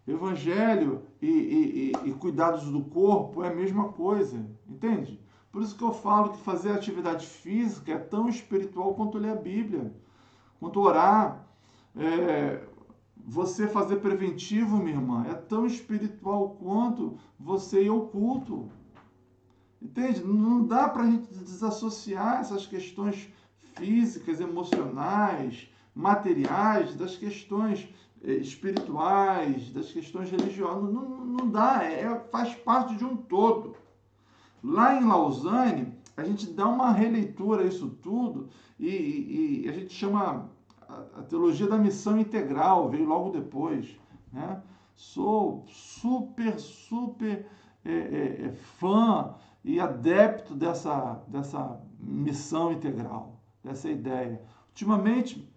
Evangelho e cuidados do corpo é a mesma coisa, entende? Por isso que eu falo que fazer atividade física é tão espiritual quanto ler a Bíblia, quanto orar. Você fazer preventivo, minha irmã, é tão espiritual quanto você ir ao culto. Entende? Não dá para a gente desassociar essas questões físicas, emocionais, materiais, das questões espirituais, das questões religiosas. Não dá, faz parte de um todo. Lá em Lausanne, a gente dá uma releitura a isso tudo e a gente chama a teologia da missão integral, veio logo depois, né? Sou super fã e adepto dessa missão integral, dessa ideia. Ultimamente,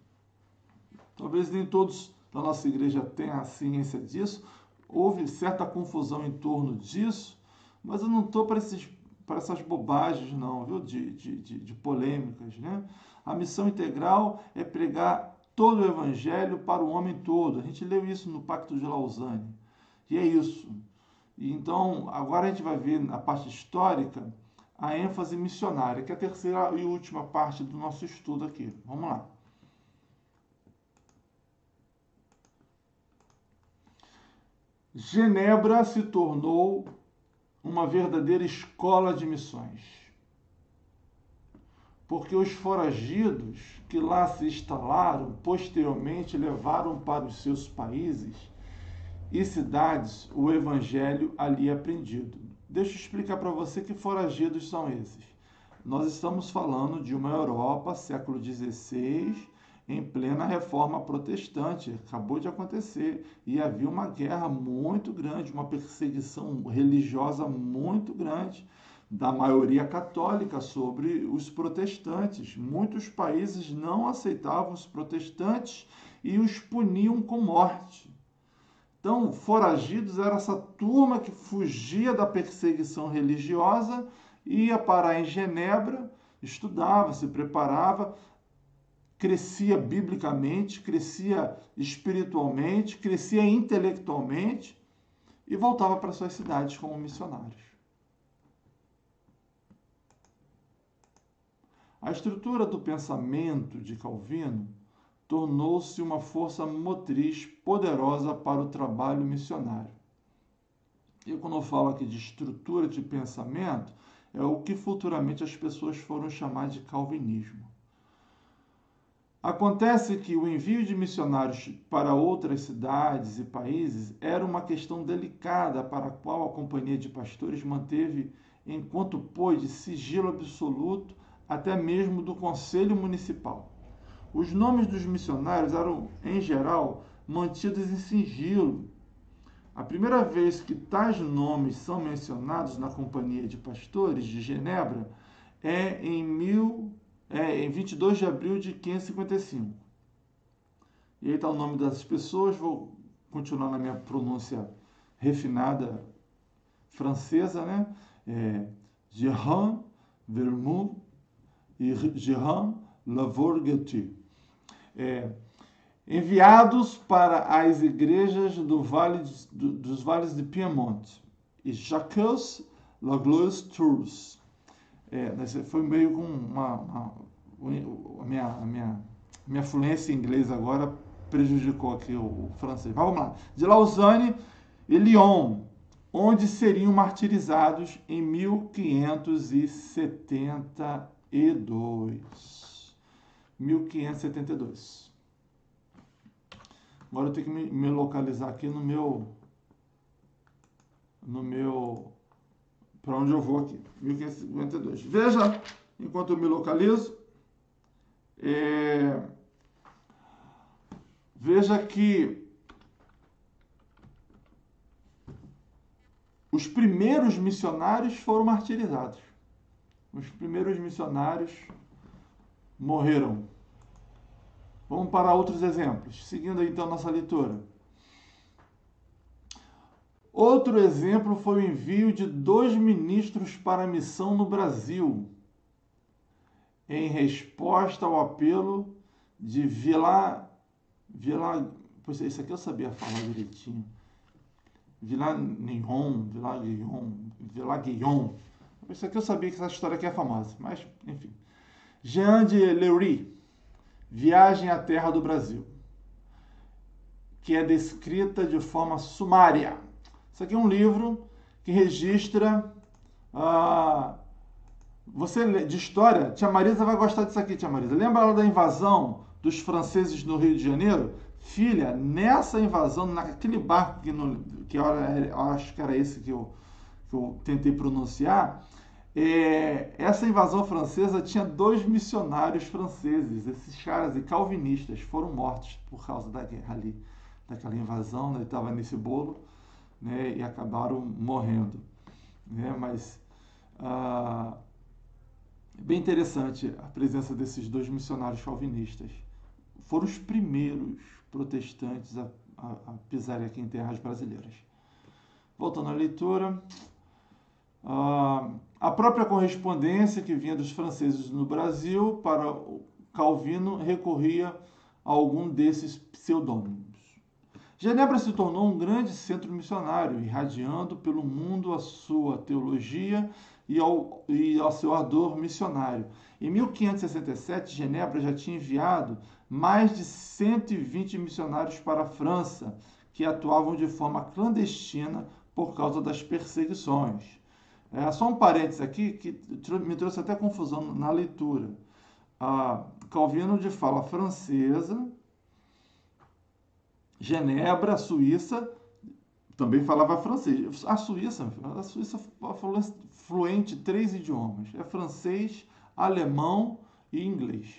talvez nem todos da nossa igreja tenham a ciência disso, houve certa confusão em torno disso, mas eu não estou para essas bobagens não, viu? De polêmicas, né? A missão integral é pregar todo o evangelho para o homem todo. A gente leu isso no Pacto de Lausanne. E é isso. E então, agora a gente vai ver na parte histórica a ênfase missionária, que é a terceira e última parte do nosso estudo aqui. Vamos lá. Genebra se tornou uma verdadeira escola de missões. porque os foragidos que lá se instalaram, posteriormente levaram para os seus países e cidades o evangelho ali aprendido. Deixa eu explicar para você que foragidos são esses. Nós estamos falando de uma Europa, século XVI, em plena reforma protestante, acabou de acontecer, e havia uma guerra muito grande, uma perseguição religiosa muito grande da maioria católica sobre os protestantes. Muitos países não aceitavam os protestantes e os puniam com morte. Então, foragidos era essa turma que fugia da perseguição religiosa, ia parar em Genebra, estudava, se preparava, crescia biblicamente, crescia espiritualmente, crescia intelectualmente e voltava para suas cidades como missionários. A estrutura do pensamento de Calvino tornou-se uma força motriz poderosa para o trabalho missionário. E quando eu falo aqui de estrutura de pensamento, é o que futuramente as pessoas foram chamar de calvinismo. Acontece que o envio de missionários para outras cidades e países era uma questão delicada para a qual a companhia de pastores manteve, enquanto pôde, sigilo absoluto, até mesmo do conselho municipal. Os nomes dos missionários eram, em geral, mantidos em sigilo. A primeira vez que tais nomes são mencionados na Companhia de Pastores de Genebra é em 22 de abril de 1555. E aí está o nome das pessoas, vou continuar na minha pronúncia refinada francesa, né? Jehan Vermont e Jehan Lavorgetier. Enviados para as igrejas dos vales de Piemonte e Jacques Laglois Tours. Foi meio com a minha fluência em inglês agora prejudicou aqui o francês. Mas vamos lá. De Lausanne e Lyon, onde seriam martirizados em 1572. 1572. Agora eu tenho que me localizar aqui no meu para onde eu vou aqui, 1552. Veja, enquanto eu me localizo, veja que os primeiros missionários foram martirizados. Os primeiros missionários morreram. Vamos para outros exemplos. Seguindo aí, então, nossa leitura. Outro exemplo foi o envio de 2 ministros para a missão no Brasil, em resposta ao apelo de isso aqui eu sabia falar direitinho. Villaguillon. Isso aqui eu sabia que essa história aqui é famosa, mas, enfim. Jean de Lery, Viagem à Terra do Brasil, que é descrita de forma sumária. Isso aqui é um livro que registra você de história. Tia Marisa vai gostar disso aqui, tia Marisa. Lembra lá da invasão dos franceses no Rio de Janeiro? Filha, nessa invasão, naquele barco que eu acho que era esse que eu tentei pronunciar, essa invasão francesa tinha 2 missionários franceses. Esses caras calvinistas foram mortos por causa da guerra ali, daquela invasão, né? Ele estava nesse bolo, né? E acabaram morrendo, né? Mas bem interessante a presença desses 2 missionários calvinistas. Foram os primeiros protestantes a pisarem aqui em terras brasileiras. Voltando à leitura, a própria correspondência que vinha dos franceses no Brasil para o Calvino recorria a algum desses pseudônimos. Genebra se tornou um grande centro missionário, irradiando pelo mundo a sua teologia e ao seu ardor missionário. Em 1567, Genebra já tinha enviado mais de 120 missionários para a França, que atuavam de forma clandestina por causa das perseguições. Só um parênteses aqui que me trouxe até confusão na leitura. Calvino de fala francesa, Genebra, Suíça, também falava francês. A Suíça falou fluente 3 idiomas. É francês, alemão e inglês.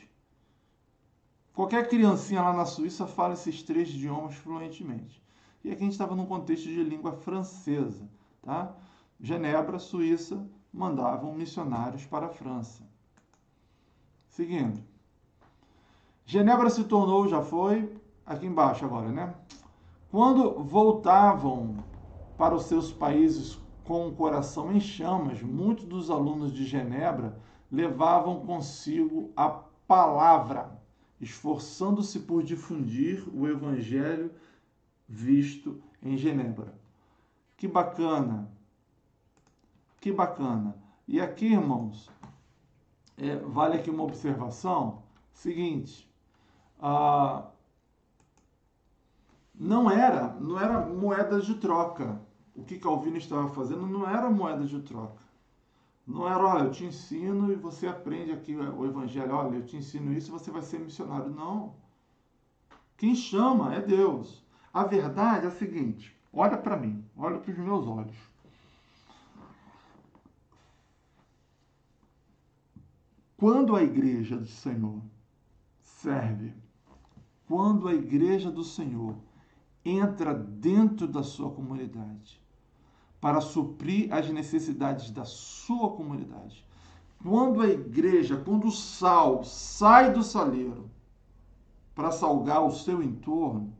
Qualquer criancinha lá na Suíça fala esses 3 idiomas fluentemente. E aqui a gente estava num contexto de língua francesa, tá? Genebra, Suíça, mandavam missionários para a França. Seguindo. Genebra se tornou, já foi, aqui embaixo agora, né? Quando voltavam para os seus países com o coração em chamas, muitos dos alunos de Genebra levavam consigo a palavra, esforçando-se por difundir o evangelho visto em Genebra. Que bacana! Que bacana! E aqui, irmãos, vale aqui uma observação. Seguinte, não era moeda de troca. O que Calvino estava fazendo não era moeda de troca. Não era, olha, eu te ensino e você aprende aqui o evangelho. Olha, eu te ensino isso e você vai ser missionário. Não. Quem chama é Deus. A verdade é a seguinte, olha para mim, olha para os meus olhos. Quando a igreja do Senhor serve, quando a igreja do Senhor entra dentro da sua comunidade para suprir as necessidades da sua comunidade, quando a igreja, quando o sal sai do saleiro para salgar o seu entorno,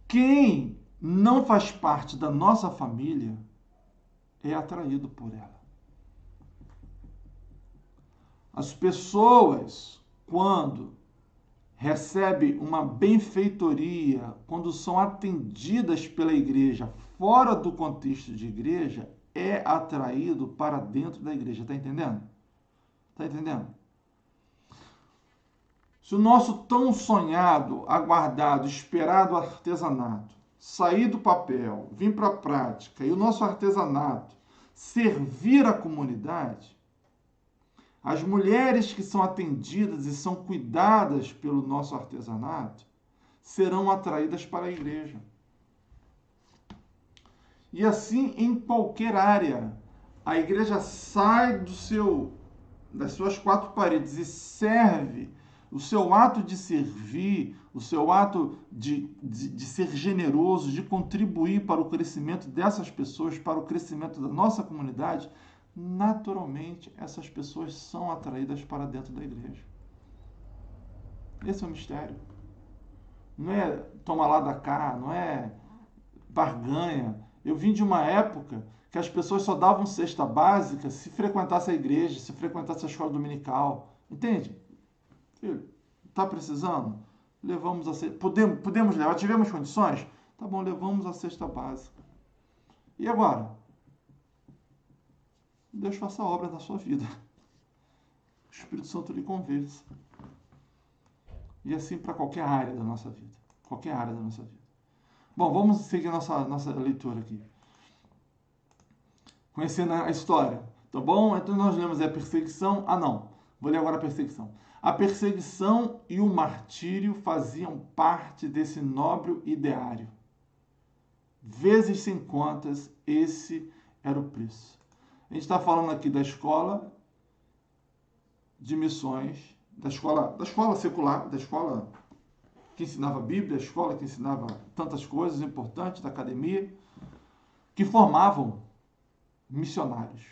quem não faz parte da nossa família é atraído por ela. As pessoas, quando recebem uma benfeitoria, quando são atendidas pela igreja fora do contexto de igreja, é atraído para dentro da igreja. Está entendendo? Está entendendo? Se o nosso tão sonhado, aguardado, esperado artesanato sair do papel, vir para a prática, e o nosso artesanato servir a comunidade, as mulheres que são atendidas e são cuidadas pelo nosso artesanato serão atraídas para a igreja. E assim em qualquer área, a igreja sai das suas 4 paredes e serve. O seu ato de servir, o seu ato de ser generoso, de contribuir para o crescimento dessas pessoas, para o crescimento da nossa comunidade, naturalmente essas pessoas são atraídas para dentro da igreja. Esse é o mistério. Não é toma lá da cá, não é barganha. Eu vim de uma época que as pessoas só davam cesta básica se frequentasse a igreja, se frequentasse a escola dominical. Entende? Filho, está precisando? Levamos a cesta. Podemos levar? Tivemos condições? Tá bom, levamos a cesta básica. E agora? Deus faça a obra na sua vida. O Espírito Santo lhe convença. E assim para qualquer área da nossa vida. Qualquer área da nossa vida. Bom, vamos seguir nossa leitura aqui. Conhecendo a história. Tá bom? Então nós lemos a perseguição. Não. Vou ler agora a perseguição. A perseguição e o martírio faziam parte desse nobre ideário. Vezes sem contas, esse era o preço. A gente está falando aqui da escola de missões, da escola secular, da escola que ensinava a Bíblia, a escola que ensinava tantas coisas importantes, da academia, que formavam missionários.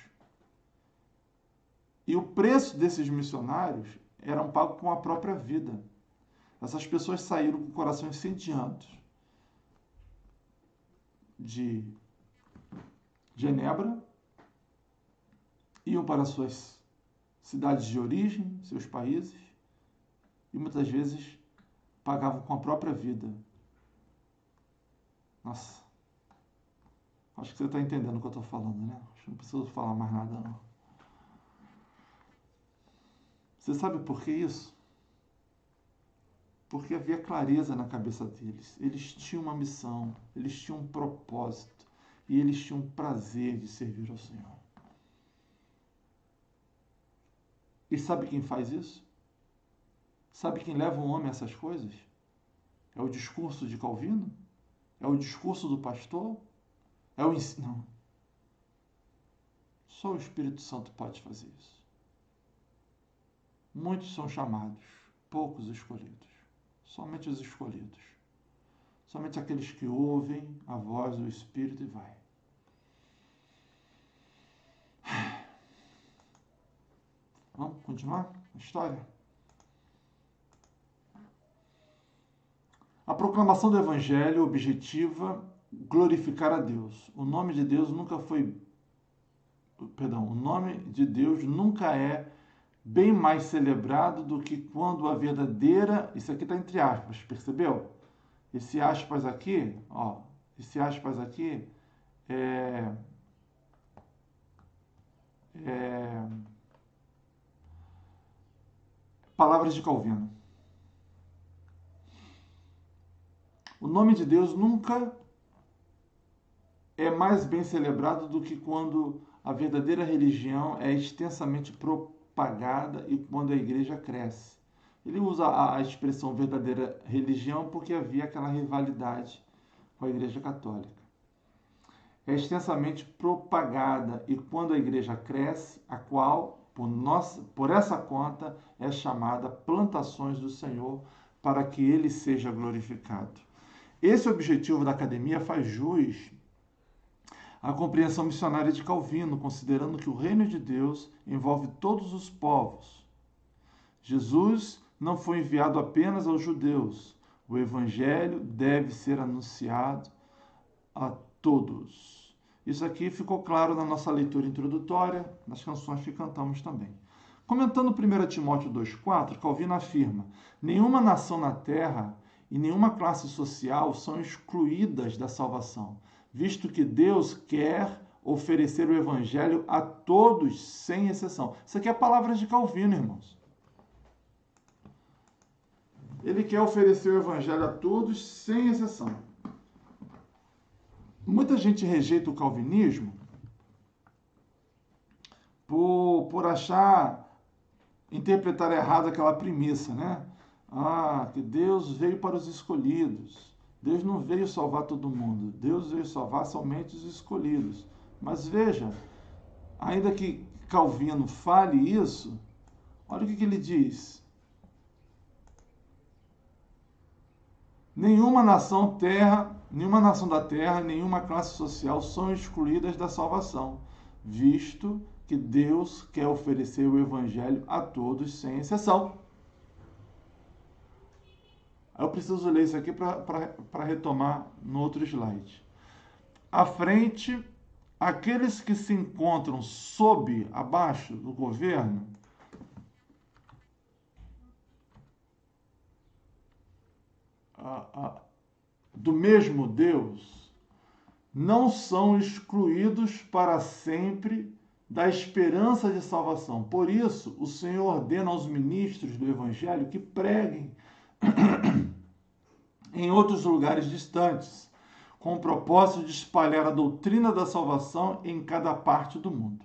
E o preço desses missionários era pago com a própria vida. Essas pessoas saíram com o coração incendiado de Genebra, iam para suas cidades de origem, seus países, e muitas vezes pagavam com a própria vida. Nossa, acho que você está entendendo o que eu estou falando, né? Acho que não preciso falar mais nada, não. Você sabe por que isso? porque havia clareza na cabeça deles. Eles tinham uma missão, eles tinham um propósito e eles tinham um prazer de servir ao Senhor. E sabe quem faz isso? Sabe quem leva um homem a essas coisas? É o discurso de Calvino? É o discurso do pastor? É o ensino? Não. Só o Espírito Santo pode fazer isso. Muitos são chamados, poucos escolhidos. Somente os escolhidos. Somente aqueles que ouvem a voz do Espírito e vai. Vamos continuar a história? A proclamação do Evangelho objetiva glorificar a Deus. O nome de Deus nunca é bem mais celebrado do que quando a verdadeira... Isso aqui está entre aspas, percebeu? Esse aspas aqui, é palavras de Calvino. O nome de Deus nunca é mais bem celebrado do que quando a verdadeira religião é extensamente propagada e quando a igreja cresce. Ele usa a expressão verdadeira religião porque havia aquela rivalidade com a Igreja Católica. É extensamente propagada e quando a igreja cresce, a qual, por essa conta, é chamada plantações do Senhor, para que ele seja glorificado. Esse objetivo da academia faz jus à compreensão missionária de Calvino, considerando que o reino de Deus envolve todos os povos. Jesus não foi enviado apenas aos judeus. O evangelho deve ser anunciado a todos. Isso aqui ficou claro na nossa leitura introdutória, nas canções que cantamos também. Comentando 1 Timóteo 2,4, Calvino afirma: nenhuma nação na terra e nenhuma classe social são excluídas da salvação, visto que Deus quer oferecer o evangelho a todos, sem exceção. Isso aqui é palavras de Calvino, irmãos. Ele quer oferecer o evangelho a todos, sem exceção. Muita gente rejeita o calvinismo por interpretar errado aquela premissa, né? Que Deus veio para os escolhidos. Deus não veio salvar todo mundo. Deus veio salvar somente os escolhidos. Mas veja, ainda que Calvino fale isso, olha o que ele diz. Nenhuma nação da terra, nenhuma classe social são excluídas da salvação, visto que Deus quer oferecer o evangelho a todos, sem exceção. Eu preciso ler isso aqui para retomar no outro slide. À frente, aqueles que se encontram abaixo do governo, do mesmo Deus, não são excluídos para sempre da esperança de salvação. Por isso, o Senhor ordena aos ministros do Evangelho que preguem em outros lugares distantes, com o propósito de espalhar a doutrina da salvação em cada parte do mundo.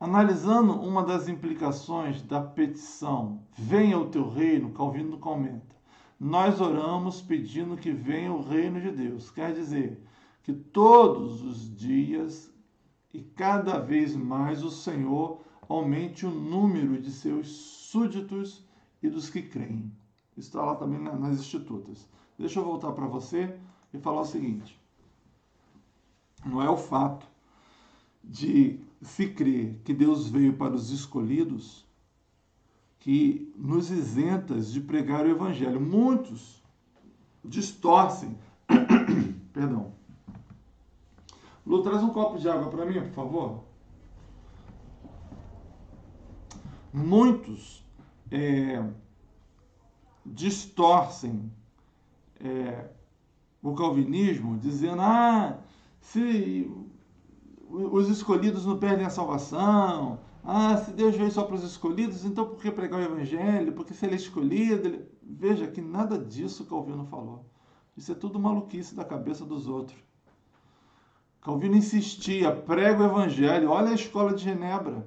Analisando uma das implicações da petição "Venha o teu reino", Calvino comenta: nós oramos pedindo que venha o reino de Deus. Quer dizer que todos os dias e cada vez mais o Senhor aumente o número de seus súditos e dos que creem. Isso está lá também nas Institutas. Deixa eu voltar para você e falar o seguinte: não é o fato de se crer que Deus veio para os escolhidos que nos isenta de pregar o evangelho. Muitos distorcem. Perdão. Lu, traz um copo de água para mim, por favor. Muitos distorcem o calvinismo, dizendo: se os escolhidos não perdem a salvação, Ah, se Deus veio só para os escolhidos, então por que pregar o evangelho? Porque se ele é escolhido... Veja que nada disso Calvino falou. Isso é tudo maluquice da cabeça dos outros. Calvino insistia, prega o evangelho. Olha a escola de Genebra.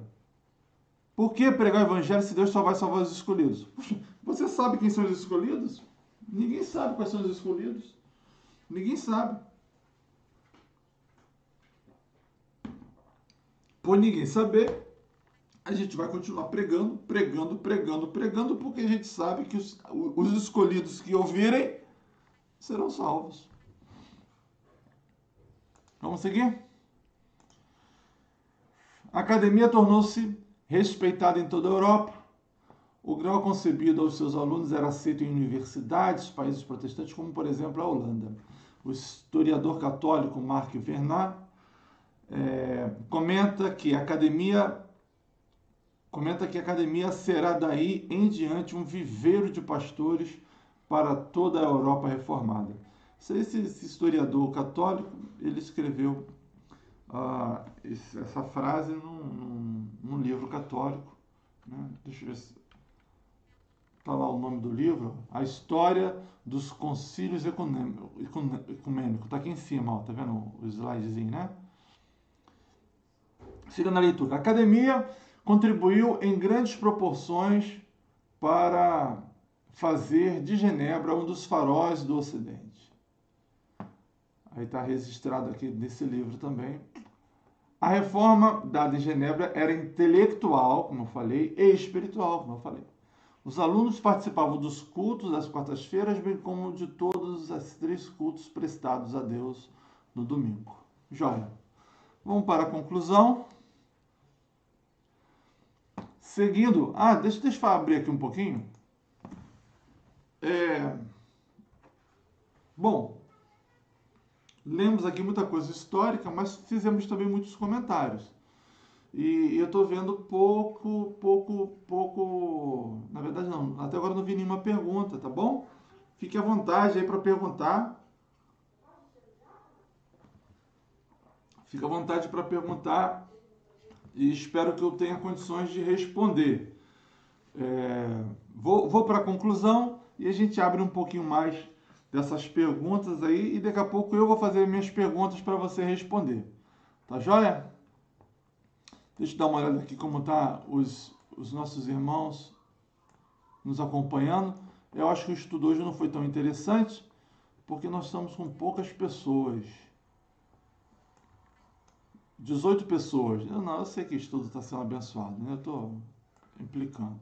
Por que pregar o evangelho se Deus só vai salvar os escolhidos? Puxa, você sabe quem são os escolhidos? Ninguém sabe quais são os escolhidos. Ninguém sabe. Por ninguém saber, a gente vai continuar pregando, porque a gente sabe que os escolhidos que ouvirem serão salvos. Vamos seguir? A academia tornou-se respeitada em toda a Europa. O grau concedido aos seus alunos era aceito em universidades, países protestantes, como por exemplo a Holanda. O historiador católico Marc Vernat comenta que a academia será daí em diante um viveiro de pastores para toda a Europa reformada. Esse historiador católico, ele escreveu essa frase num livro católico, né? Deixa eu ver se está lá o nome do livro, A História dos Concílios Ecumênicos. Está aqui em cima, ó, tá vendo o slidezinho, né? Siga na leitura. A academia contribuiu em grandes proporções para fazer de Genebra um dos faróis do Ocidente. Aí está registrado aqui nesse livro também. A reforma dada em Genebra era intelectual, como eu falei, e espiritual, como eu falei. Os alunos participavam dos cultos das quartas-feiras, bem como de todos os 3 cultos prestados a Deus no domingo. Joia. Vamos para a conclusão. Seguindo... deixa eu abrir aqui um pouquinho. Bom, lemos aqui muita coisa histórica, mas fizemos também muitos comentários. E eu estou vendo pouco... Na verdade, não. Até agora não vi nenhuma pergunta, tá bom? Fique à vontade aí para perguntar. Fique à vontade para perguntar e espero que eu tenha condições de responder. Vou para a conclusão e a gente abre um pouquinho mais dessas perguntas aí e daqui a pouco eu vou fazer minhas perguntas para você responder. Tá joia? Deixa eu dar uma olhada aqui como tá os nossos irmãos nos acompanhando. Eu acho que o estudo hoje não foi tão interessante porque nós estamos com poucas pessoas. 18 pessoas. Eu sei que o estudo está sendo abençoado, né? Eu estou implicando.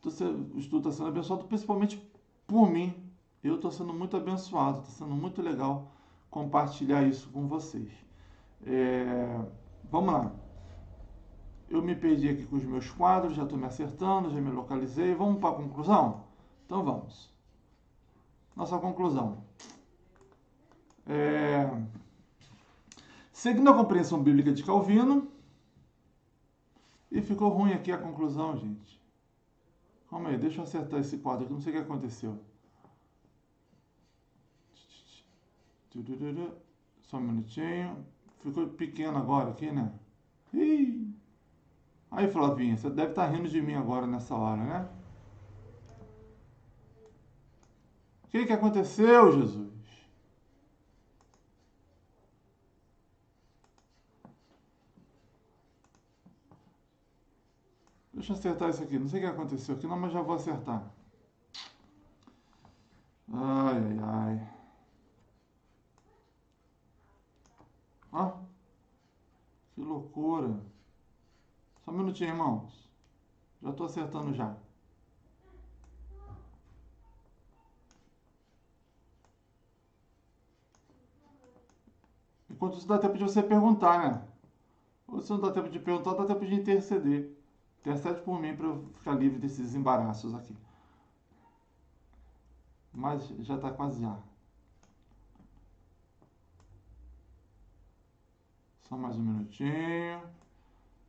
O estudo está sendo abençoado principalmente por mim. Eu estou sendo muito abençoado, está sendo muito legal compartilhar isso com vocês. Vamos lá. Eu me perdi aqui com os meus quadros, já estou me acertando, já me localizei. Vamos para a conclusão? Então vamos. Nossa conclusão. Seguindo a compreensão bíblica de Calvino, e ficou ruim aqui a conclusão, gente. Calma aí, deixa eu acertar esse quadro aqui, não sei o que aconteceu. Só um minutinho. Ficou pequeno agora aqui, né? Ih. Aí, Flavinha, você deve estar rindo de mim agora nessa hora, né? O que aconteceu, Jesus? Deixa eu acertar isso aqui. Não sei o que aconteceu aqui, não, mas já vou acertar. Ai. Ó, que loucura. Só um minutinho, irmãos. Já estou acertando já. Enquanto isso dá tempo de você perguntar, né? Ou se não dá tempo de perguntar, dá tempo de interceder. Intercede por mim para eu ficar livre desses embaraços aqui. Mas já está quase já. Só mais um minutinho.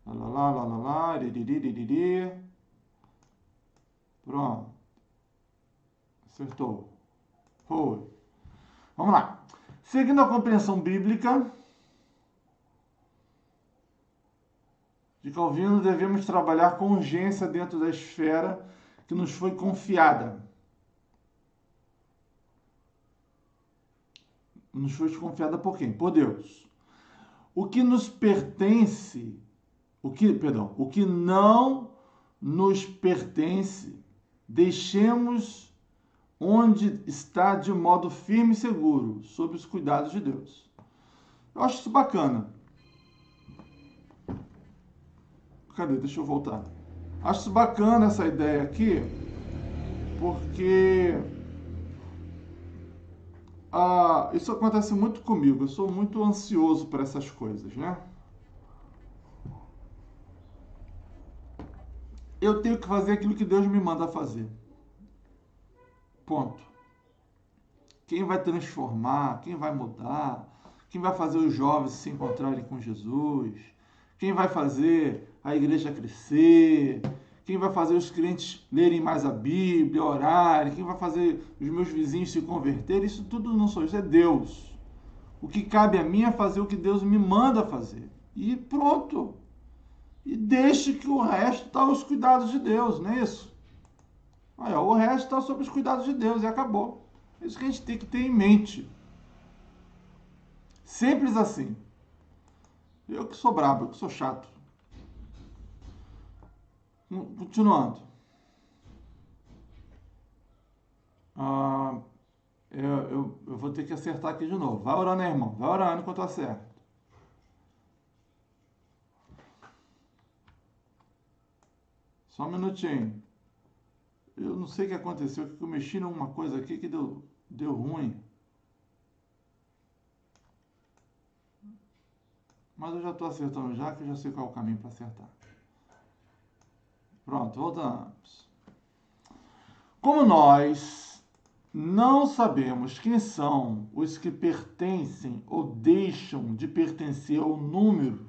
Lá, iririri. Pronto. Acertou. Foi. Vamos lá. Seguindo a compreensão bíblica de Calvino, devemos trabalhar com urgência dentro da esfera que nos foi confiada. Nos foi confiada por quem? Por Deus. O que nos pertence, o que não nos pertence, deixemos onde está de modo firme e seguro, sob os cuidados de Deus. Eu acho isso bacana. Cadê? Deixa eu voltar. Acho isso bacana essa ideia aqui, porque isso acontece muito comigo. Eu sou muito ansioso para essas coisas, né? Eu tenho que fazer aquilo que Deus me manda fazer. Ponto. Quem vai transformar, quem vai mudar, quem vai fazer os jovens se encontrarem com Jesus, quem vai fazer a igreja crescer, quem vai fazer os crentes lerem mais a Bíblia, orarem, quem vai fazer os meus vizinhos se converterem, isso tudo não sou eu, isso é Deus. O que cabe a mim é fazer o que Deus me manda fazer. E pronto. E deixe que o resto está aos cuidados de Deus, não é isso? Olha, o resto está sob os cuidados de Deus e acabou. É isso que a gente tem que ter em mente. Simples assim. Eu que sou brabo, eu que sou chato. Continuando. Eu vou ter que acertar aqui de novo. Vai orando aí, irmão. Vai orando enquanto eu acerto. Só um minutinho. Eu não sei o que aconteceu, que eu mexi numa coisa aqui que deu ruim. Mas eu já estou acertando já, que eu já sei qual é o caminho para acertar. Pronto, voltamos. Como nós não sabemos quem são os que pertencem ou deixam de pertencer ao número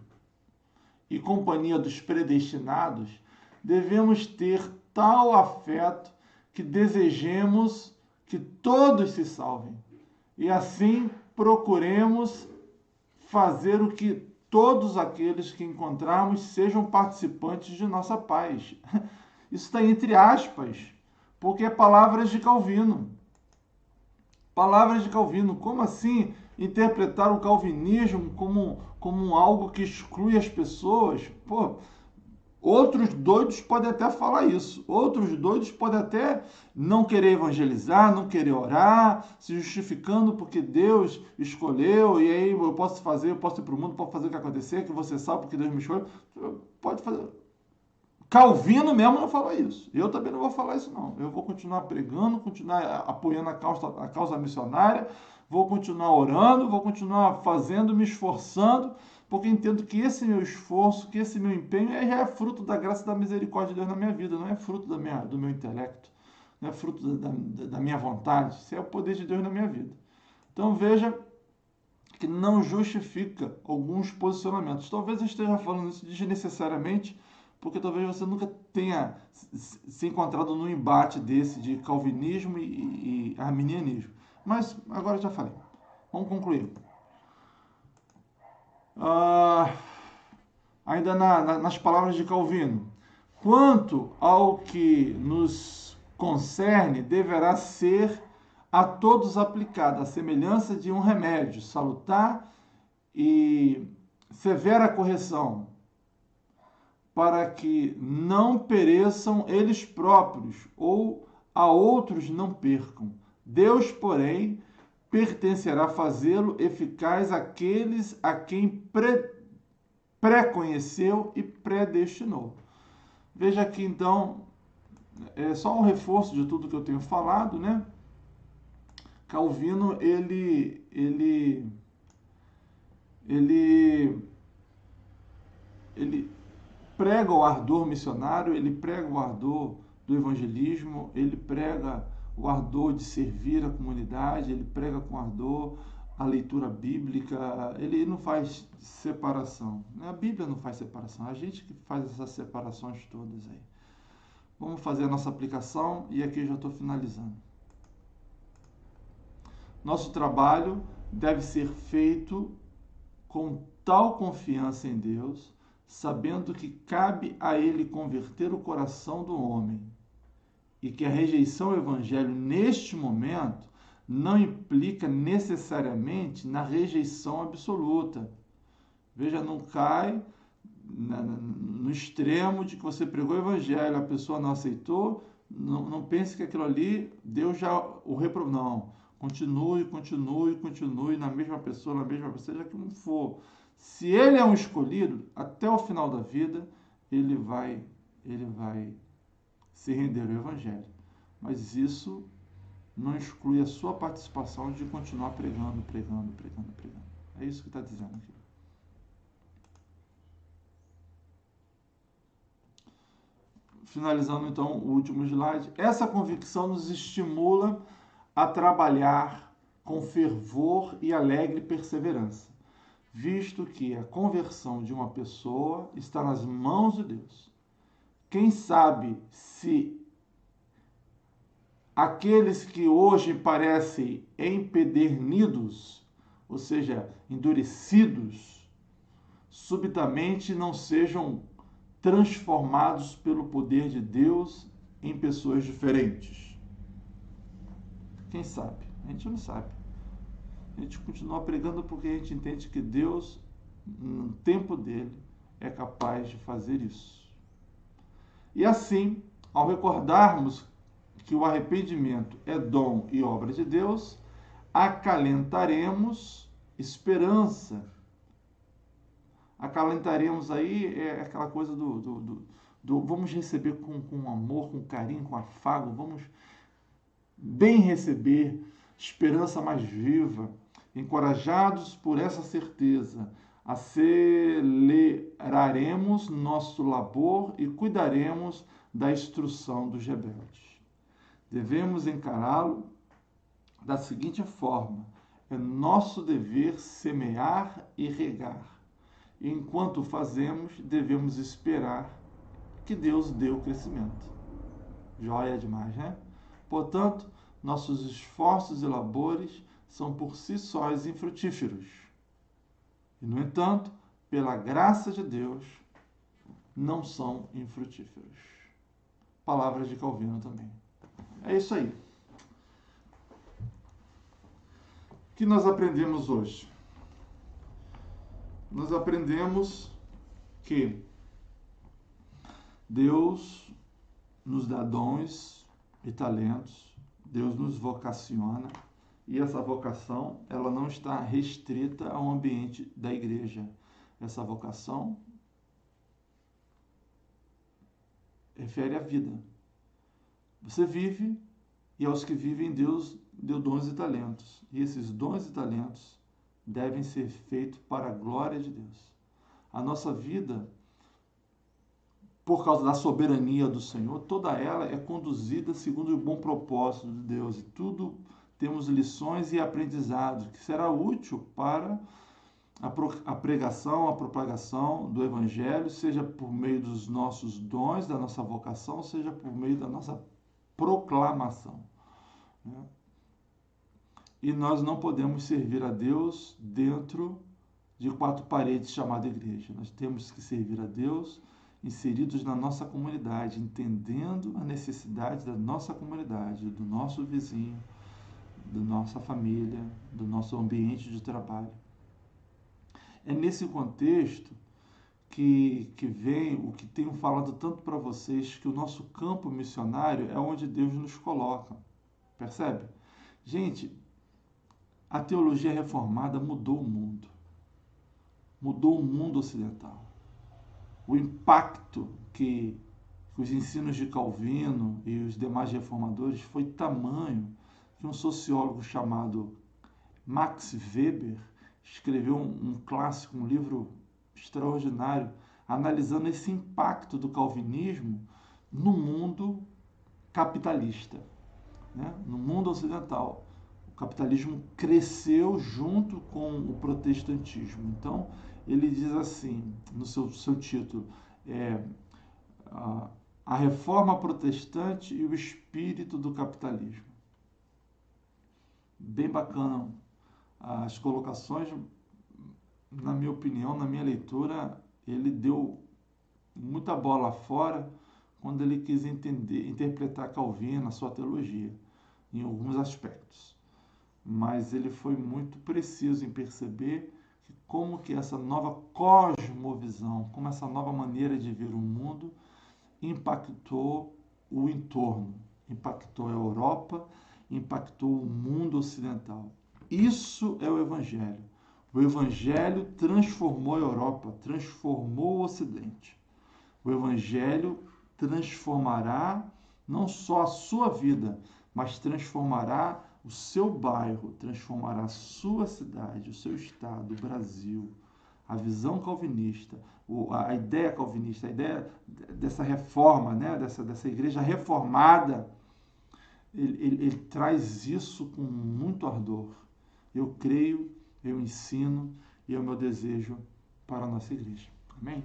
e companhia dos predestinados, devemos ter tal afeto que desejemos que todos se salvem. E assim procuremos fazer o que todos aqueles que encontrarmos sejam participantes de nossa paz. Isso está entre aspas, porque é palavras de Calvino. Palavras de Calvino. Como assim interpretar o calvinismo como algo que exclui as pessoas? Pô, outros doidos podem até falar isso. Outros doidos podem até não querer evangelizar, não querer orar, se justificando porque Deus escolheu, e aí eu posso ir para o mundo, posso fazer o que acontecer, que você sabe porque Deus me escolheu. Pode fazer. Calvino mesmo não fala isso. Eu também não vou falar isso, não. Eu vou continuar pregando, continuar apoiando a causa missionária, vou continuar orando, vou continuar fazendo, me esforçando, porque entendo que esse meu esforço, que esse meu empenho já é fruto da graça e da misericórdia de Deus na minha vida, não é fruto do meu intelecto, não é fruto da minha vontade, isso é o poder de Deus na minha vida. Então veja que não justifica alguns posicionamentos. Talvez eu esteja falando isso desnecessariamente, porque talvez você nunca tenha se encontrado num embate desse de calvinismo e arminianismo. Mas agora eu já falei. Vamos concluir. Ainda nas palavras de Calvino. Quanto ao que nos concerne, deverá ser a todos aplicada a semelhança de um remédio salutar e severa correção, para que não pereçam eles próprios, ou a outros não percam. Deus, porém, pertencerá fazê-lo eficaz àqueles a quem pré-conheceu e predestinou. Veja aqui, então, é só um reforço de tudo que eu tenho falado, né? Calvino, ele prega o ardor missionário, ele prega o ardor do evangelismo, ele prega o ardor de servir a comunidade, ele prega com ardor a leitura bíblica, ele não faz separação. A Bíblia não faz separação, é a gente que faz essas separações todas aí. Vamos fazer a nossa aplicação e aqui eu já estou finalizando. Nosso trabalho deve ser feito com tal confiança em Deus, sabendo que cabe a ele converter o coração do homem e que a rejeição ao evangelho neste momento não implica necessariamente na rejeição absoluta. Veja, não cai no extremo de que você pregou o evangelho, a pessoa não aceitou, não pense que aquilo ali, Deus já o reprovou. Não, continue na mesma pessoa, seja como for. Se ele é um escolhido, até o final da vida, ele vai se render ao evangelho. Mas isso não exclui a sua participação de continuar pregando. É isso que está dizendo aqui. Finalizando então o último slide, essa convicção nos estimula a trabalhar com fervor e alegre perseverança, visto que a conversão de uma pessoa está nas mãos de Deus. Quem sabe se aqueles que hoje parecem empedernidos, ou seja, endurecidos, subitamente não sejam transformados pelo poder de Deus em pessoas diferentes. Quem sabe? A gente não sabe. A gente continua pregando porque a gente entende que Deus, no tempo dele, é capaz de fazer isso. E assim, ao recordarmos que o arrependimento é dom e obra de Deus, acalentaremos esperança. Acalentaremos aí é aquela coisa do vamos receber com amor, com carinho, com afago, vamos bem receber, esperança mais viva, encorajados por essa certeza, aceleraremos nosso labor e cuidaremos da instrução dos rebeldes. Devemos encará-lo da seguinte forma: é nosso dever semear e regar. E enquanto fazemos, devemos esperar que Deus dê o crescimento. Joia demais, né? Portanto, nossos esforços e labores são por si sós infrutíferos. E, no entanto, pela graça de Deus, não são infrutíferos. Palavras de Calvino também. É isso aí. O que nós aprendemos hoje? Nós aprendemos que Deus nos dá dons e talentos, Deus nos vocaciona, e essa vocação, ela não está restrita ao ambiente da igreja. Essa vocação refere à vida. Você vive, e aos que vivem, Deus deu dons e talentos. E esses dons e talentos devem ser feitos para a glória de Deus. A nossa vida, por causa da soberania do Senhor, toda ela é conduzida segundo o bom propósito de Deus. E tudo temos lições e aprendizados que será útil para a pregação, a propagação do Evangelho, seja por meio dos nossos dons, da nossa vocação, seja por meio da nossa proclamação. E nós não podemos servir a Deus dentro de quatro paredes chamada igreja. Nós temos que servir a Deus inseridos na nossa comunidade, entendendo a necessidade da nossa comunidade, do nosso vizinho, da nossa família, do nosso ambiente de trabalho. É nesse contexto que vem o que tenho falado tanto para vocês, que o nosso campo missionário é onde Deus nos coloca. Percebe? Gente, a teologia reformada mudou o mundo. Mudou o mundo ocidental. O impacto que os ensinos de Calvino e os demais reformadores foi tamanho que um sociólogo chamado Max Weber escreveu um clássico, um livro extraordinário, analisando esse impacto do calvinismo no mundo capitalista, né? No mundo ocidental. O capitalismo cresceu junto com o protestantismo. Então, ele diz assim, no seu título, a reforma protestante e o espírito do capitalismo. Bem bacana as colocações, na minha opinião, na minha leitura, ele deu muita bola fora quando ele quis interpretar Calvino, a sua teologia, em alguns aspectos. Mas ele foi muito preciso em perceber como que essa nova cosmovisão, como essa nova maneira de ver o mundo impactou o entorno, impactou a Europa, impactou o mundo ocidental. Isso é o Evangelho. O Evangelho transformou a Europa, transformou o Ocidente. O Evangelho transformará não só a sua vida, mas transformará o seu bairro, transformará a sua cidade, o seu estado, o Brasil. A visão calvinista, a ideia calvinista, a ideia dessa reforma, né? dessa igreja reformada, ele traz isso com muito ardor. Eu creio, eu ensino e é o meu desejo para a nossa igreja. Amém?